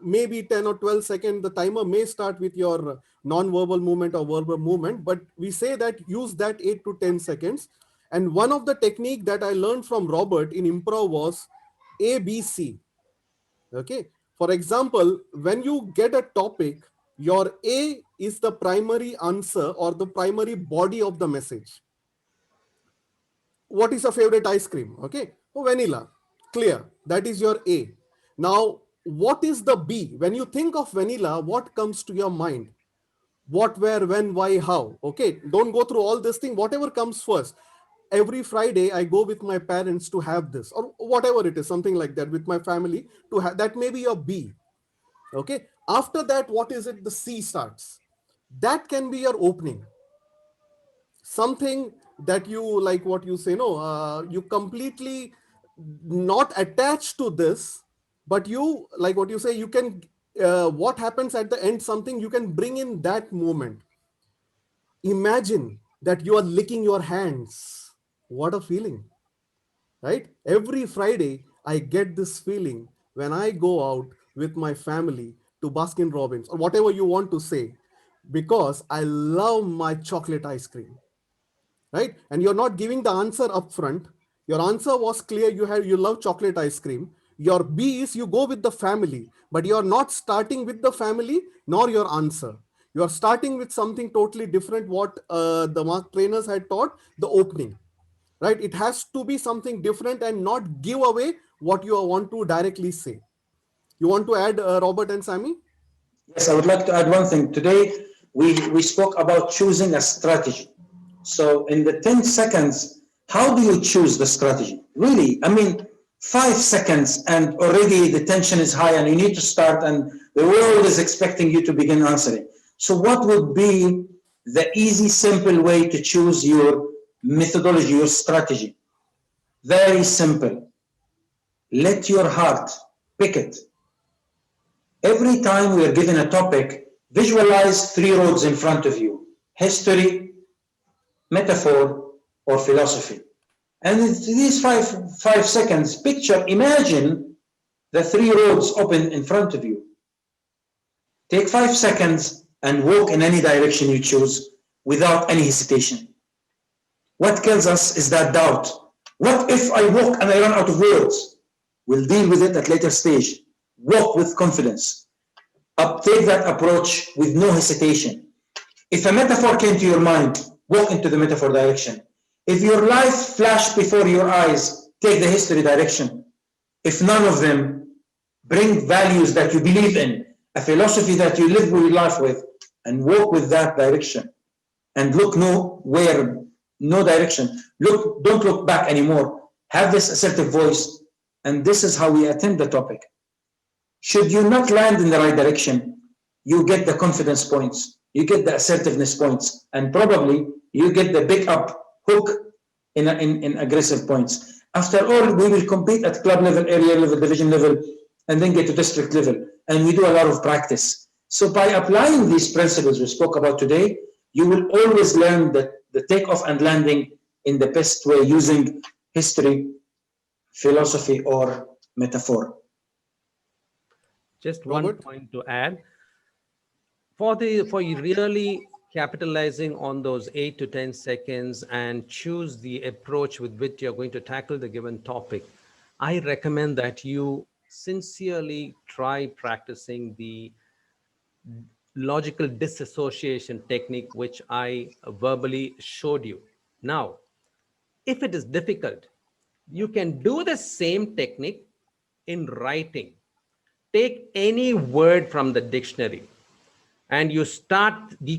maybe 10 or 12 seconds, the timer may start with your non-verbal movement or verbal movement, but we say that use that 8 to 10 seconds. And one of the technique that I learned from Robert in improv was ABC. Okay. For example, when you get a topic, your A is the primary answer or the primary body of the message. What is your favorite ice cream? Okay. Oh, vanilla. Clear. That is your A. Now, what is the B? When you think of vanilla, what comes to your mind? What, where, when, why, how? Okay. Don't go through all this thing. Whatever comes first. Every Friday, I go with my parents to have this, or whatever it is, something like that, with my family to have. That may be your B. Okay. After that, what is it? The C starts. That can be your opening. Something that you like, what you say, no, you completely not attached to this, but you like what you say, you can, what happens at the end, something you can bring in that moment. Imagine that you are licking your hands. What a feeling, right? Every Friday, I get this feeling when I go out with my family to Baskin Robbins or whatever you want to say, because I love my chocolate ice cream, right? And you're not giving the answer up front. Your answer was clear. You love chocolate ice cream. Your B is you go with the family, but you're not starting with the family nor your answer. You are starting with something totally different. What the trainers had taught, the opening, right? It has to be something different and not give away what you want to directly say. You want to add, Robert and Sammy? Yes, I would like to add one thing. Today, we spoke about choosing a strategy. So in the 10 seconds, how do you choose the strategy? Really, I mean, 5 seconds and already the tension is high and you need to start and the world is expecting you to begin answering. So what would be the easy, simple way to choose your methodology, your strategy? Very simple. Let your heart pick it. Every time we are given a topic, visualize 3 roads in front of you: history, metaphor, or philosophy. And in these five seconds, imagine the 3 roads open in front of you. Take 5 seconds and walk in any direction you choose without any hesitation. What kills us is that doubt. What if I walk and I run out of words? We'll deal with it at later stage. Walk with confidence. Take that approach with no hesitation. If a metaphor came to your mind, walk into the metaphor direction. If your life flashed before your eyes, take the history direction. If none of them, bring values that you believe in, a philosophy that you live your life with, and walk with that direction. And look nowhere, no direction. Don't look back anymore. Have this assertive voice, and this is how we attend the topic. Should you not land in the right direction, you get the confidence points, you get the assertiveness points, and probably you get the big up hook in aggressive points. After all, we will compete at club level, area level, division level, and then get to district level. And we do a lot of practice. So by applying these principles we spoke about today, you will always learn the takeoff and landing in the best way using history, philosophy, or metaphor. Just one Robert? point to add. For you really capitalizing on those 8 to 10 seconds and choose the approach with which you're going to tackle the given topic, I recommend that you sincerely try practicing the logical disassociation technique which I verbally showed you. Now, if it is difficult, you can do the same technique in writing. Take any word from the dictionary and you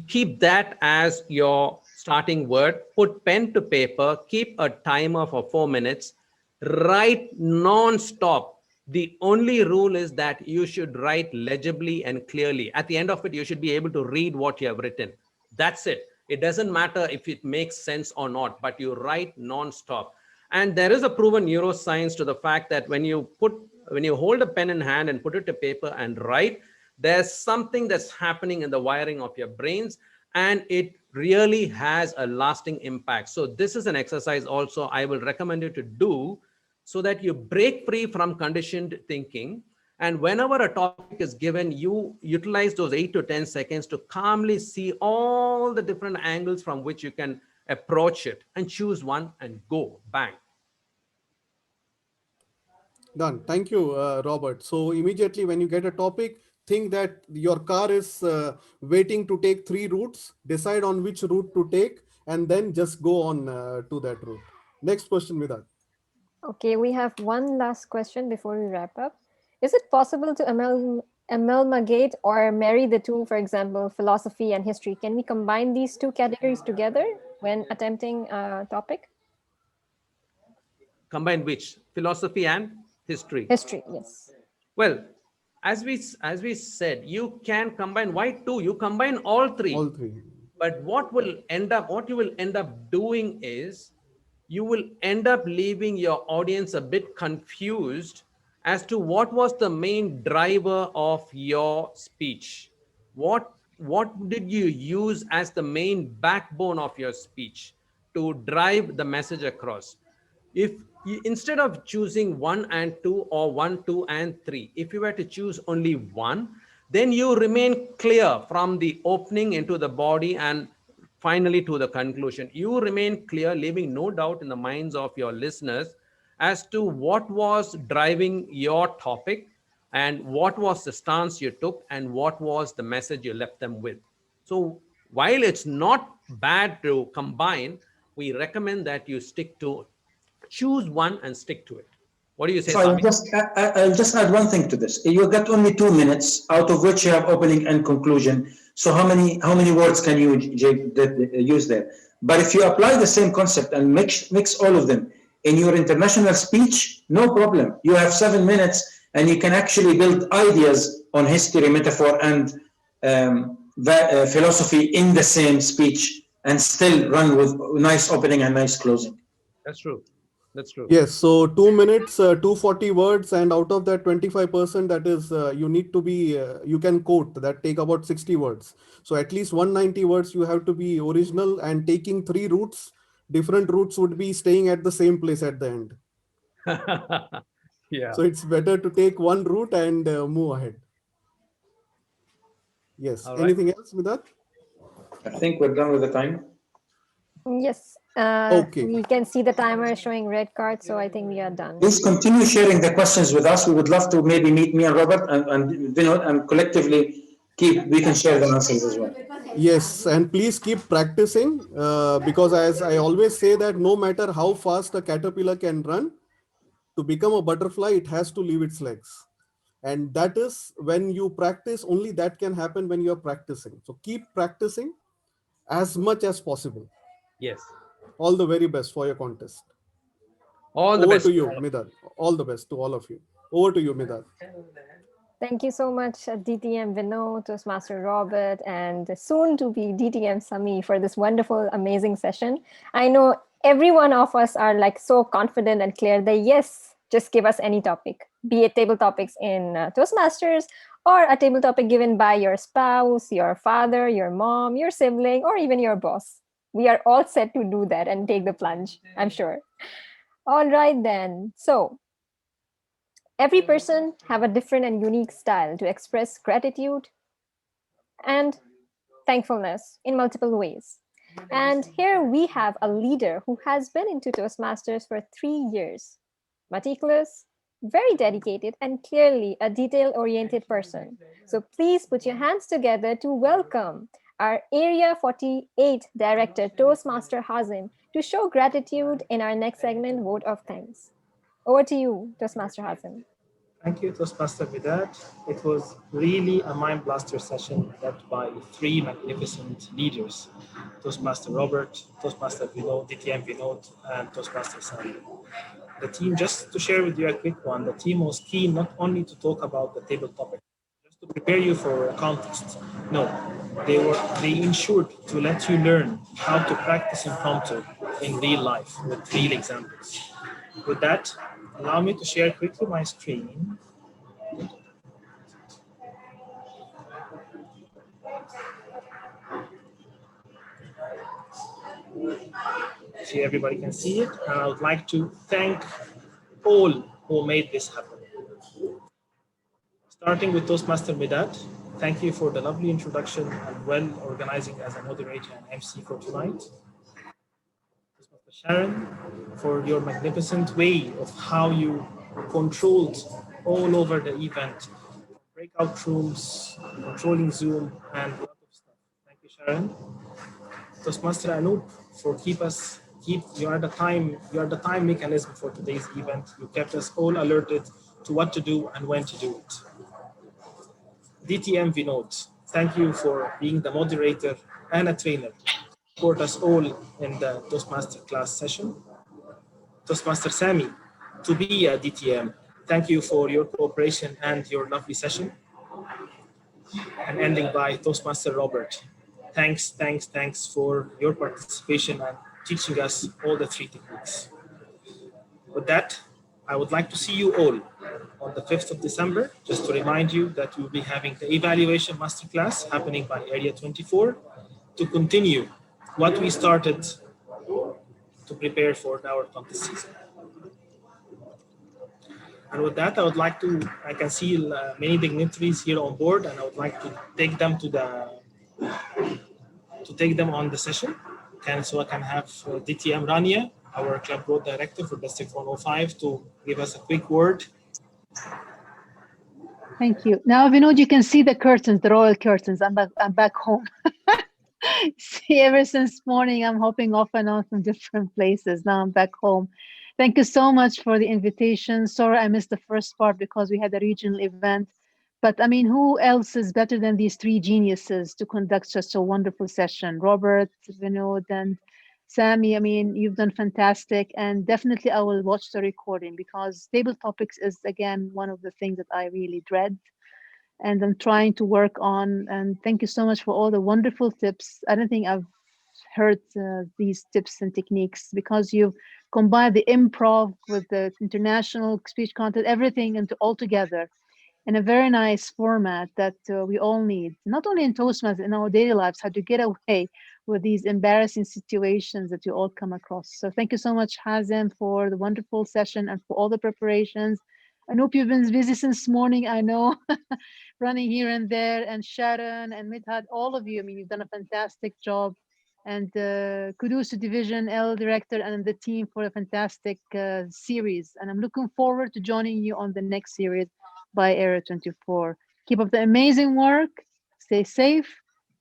keep that as your starting word, put pen to paper, keep a timer for 4 minutes, write non-stop. The only rule is that you should write legibly and clearly. At the end of it, you should be able to read what you have written. That's it. It doesn't matter if it makes sense or not, but you write non-stop. And there is a proven neuroscience to the fact that when you hold a pen in hand and put it to paper and write, there's something that's happening in the wiring of your brains, and it really has a lasting impact. So this is an exercise also I will recommend you to do so that you break free from conditioned thinking. And whenever a topic is given, you utilize those 8 to 10 seconds to calmly see all the different angles from which you can approach it and choose one and go, bang. Done. Thank you, Robert. So immediately when you get a topic, think that your car is waiting to take 3 routes, decide on which route to take, and then just go on to that route. Next question, Vidal. Okay, we have one last question before we wrap up. Is it possible to amalgamate or marry the two, for example, philosophy and history? Can we combine these two categories together when attempting a topic? Combine which? Philosophy and history. History, yes. Well, as we said, you can combine. Why two? You combine all three. All three. But what you will end up doing is you will end up leaving your audience a bit confused as to what was the main driver of your speech. What did you use as the main backbone of your speech to drive the message across? If you, instead of choosing 1 and 2 or 1, 2 and 3, if you were to choose only one, then you remain clear from the opening into the body and finally to the conclusion. You remain clear, leaving no doubt in the minds of your listeners as to what was driving your topic and what was the stance you took and what was the message you left them with. So while it's not bad to combine, we recommend that you choose one and stick to it. What do you say, So Sami? I'll just add one thing to this. You got only 2 minutes, out of which you have opening and conclusion. So how many words can you use there? But if you apply the same concept and mix all of them in your international speech, no problem. You have 7 minutes and you can actually build ideas on history, metaphor, and philosophy in the same speech and still run with nice opening and nice closing. That's true. That's true. Yes, so 2 minutes, 240 words, and out of that 25%, that is, you need to be, you can quote, that take about 60 words. So at least 190 words you have to be original, and taking 3 routes, different routes would be staying at the same place at the end. Yeah. So it's better to take one route and move ahead. Yes, All right. anything else with that? I think we're done with the time. Yes. Okay. We can see the timer showing red card, so I think we are done. Please continue sharing the questions with us. We would love to maybe meet me and Robert and and collectively we can share the answers as well. Yes, and please keep practicing because as I always say that no matter how fast a caterpillar can run, to become a butterfly, it has to leave its legs. And that is when you practice, only that can happen when you're practicing. So keep practicing as much as possible. Yes. All the very best for your contest. All the Over best. to you, Midad. All the best to all of you. Over to you, Midad. Thank you so much, DTM Vinod, Toastmaster Robert, and soon to be DTM Sami for this wonderful, amazing session. I know every one of us are like so confident and clear that yes, just give us any topic, be it table topics in Toastmasters or a table topic given by your spouse, your father, your mom, your sibling, or even your boss. We are all set to do that and take the plunge, I'm sure. All right then. So, every person have a different and unique style to express gratitude and thankfulness in multiple ways. And here we have a leader who has been into Toastmasters for 3 years. Meticulous, very dedicated, and clearly a detail oriented person. So please put your hands together to welcome our Area 48 Director, Toastmaster Hazim, to show gratitude in our next segment, Vote of Thanks. Over to you, Toastmaster Hazim. Thank you, Toastmaster Vedat. It was really a mind blaster session led by three magnificent leaders, Toastmaster Robert, Toastmaster Vinod, DTM Vinod, and Toastmaster Sami. The team, just to share with you a quick one, the team was keen not only to talk about the table topic, just to prepare you for a contest. No, they ensured to let you learn how to practice impromptu in real life with real examples. With that, allow me to share quickly my screen. See, everybody can see it, and I would like to thank all who made this happen. Starting with Toastmaster Vedat, thank you for the lovely introduction and well organizing as a moderator and MC for tonight. Toastmaster Sharon, for your magnificent way of how you controlled all over the event, breakout rooms, controlling Zoom, and a lot of stuff. Thank you, Sharon. Toastmaster Anoop, for you are the time mechanism for today's event. You kept us all alerted to what to do and when to do it. DTM Vinod, thank you for being the moderator and a trainer. Support us all in the Toastmaster class session. Toastmaster Sami, to be a DTM, thank you for your cooperation and your lovely session. And ending by Toastmaster Robert, thanks for your participation and teaching us all the three techniques. With that, I would like to see you all on the 5th of December, just to remind you that we'll be having the evaluation masterclass happening by Area 24 to continue what we started to prepare for our contest season. And with that, I can see many dignitaries here on board, and I would like to take them on the session. So I can have DTM Rania, our club road director for District 105, to give us a quick word. Thank you. Now, Vinod, you can see the curtains, the royal curtains. I'm back home. See, ever since morning, I'm hopping off and on from different places. Now I'm back home. Thank you so much for the invitation. Sorry, I missed the first part because we had a regional event. But I mean, who else is better than these three geniuses to conduct such a wonderful session? Robert, Vinod, and Sami. I mean, you've done fantastic. And definitely I will watch the recording because table topics is, again, one of the things that I really dread. And I'm trying to work on. And thank you so much for all the wonderful tips. I don't think I've heard these tips and techniques because you've combined the improv with the international speech content, everything into all together in a very nice format that we all need, not only in Toastmasters, in our daily lives, how to get away with these embarrassing situations that you all come across. So thank you so much, Hazem, for the wonderful session and for all the preparations. I hope you've been busy since morning, I know, running here and there, and Sharon and Midhat, all of you, I mean, you've done a fantastic job. And kudos to Division L Director and the team for a fantastic series. And I'm looking forward to joining you on the next series by Area 24. Keep up the amazing work, stay safe,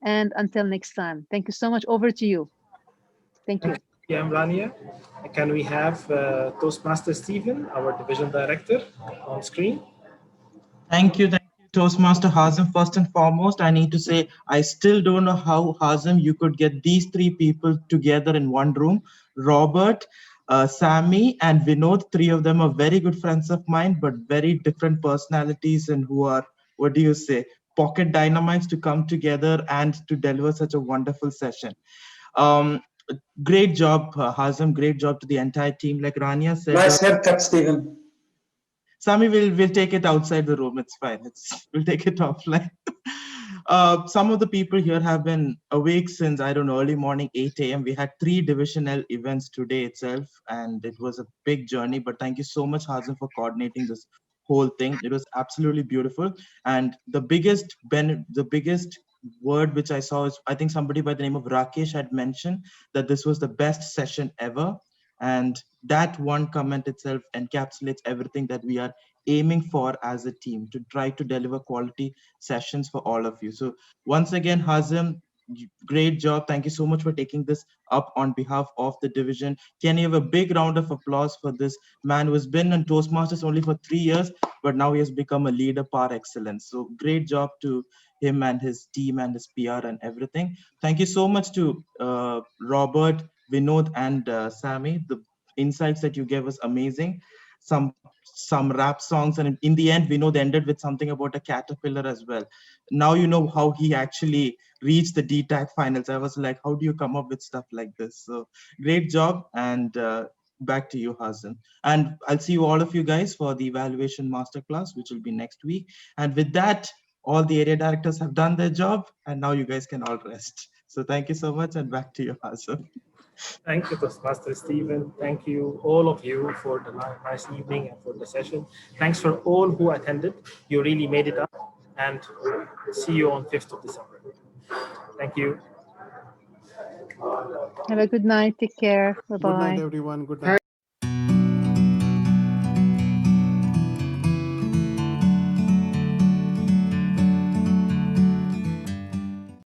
and until next time. Thank you so much. Over to you. Thank you. Yeah, Rania. Can we have Toastmaster Stephen, our Division Director, on screen? Thank you, Toastmaster Hazem. First and foremost, I need to say, I still don't know how, Hazem, you could get these three people together in one room. Robert, Sami, and Vinod, three of them are very good friends of mine, but very different personalities and who are, what do you say, pocket dynamites to come together and to deliver such a wonderful session. Great job, Hazem. Great job to the entire team. Like Rania said. Nice haircut, Stephen. Sami, we'll take it outside the room. It's fine. We'll take it offline. Some of the people here have been awake since, I don't know, early morning, 8 a.m. We had 3 divisional events today itself, and it was a big journey. But thank you so much, Hazem, for coordinating this whole thing. It was absolutely beautiful. And the biggest word which I saw is, I think somebody by the name of Rakesh had mentioned that this was the best session ever. And that one comment itself encapsulates everything that we are aiming for as a team, to try to deliver quality sessions for all of you. So once again, Hazem, great job. Thank you so much for taking this up on behalf of the division. Can you have a big round of applause for this man who has been in Toastmasters only for 3 years, but now he has become a leader par excellence. So great job to him and his team and his PR and everything. Thank you so much to Robert, Vinod, and Sami. The insights that you gave us amazing. Some rap songs, and in the end, Vinod ended with something about a caterpillar as well. Now you know how he actually reached the DTAC finals. I was like, how do you come up with stuff like this? So great job, and back to you, Hazem. And I'll see you all of you guys for the evaluation masterclass, which will be next week. And with that, all the area directors have done their job, and now you guys can all rest. So thank you so much, and back to you, Hazem. Thank you, Toastmaster Stephen. Thank you, all of you, for the nice evening and for the session. Thanks for all who attended. You really made it up. And see you on 5th of December. Thank you. Have a good night. Take care. Bye-bye. Good night, everyone. Good night.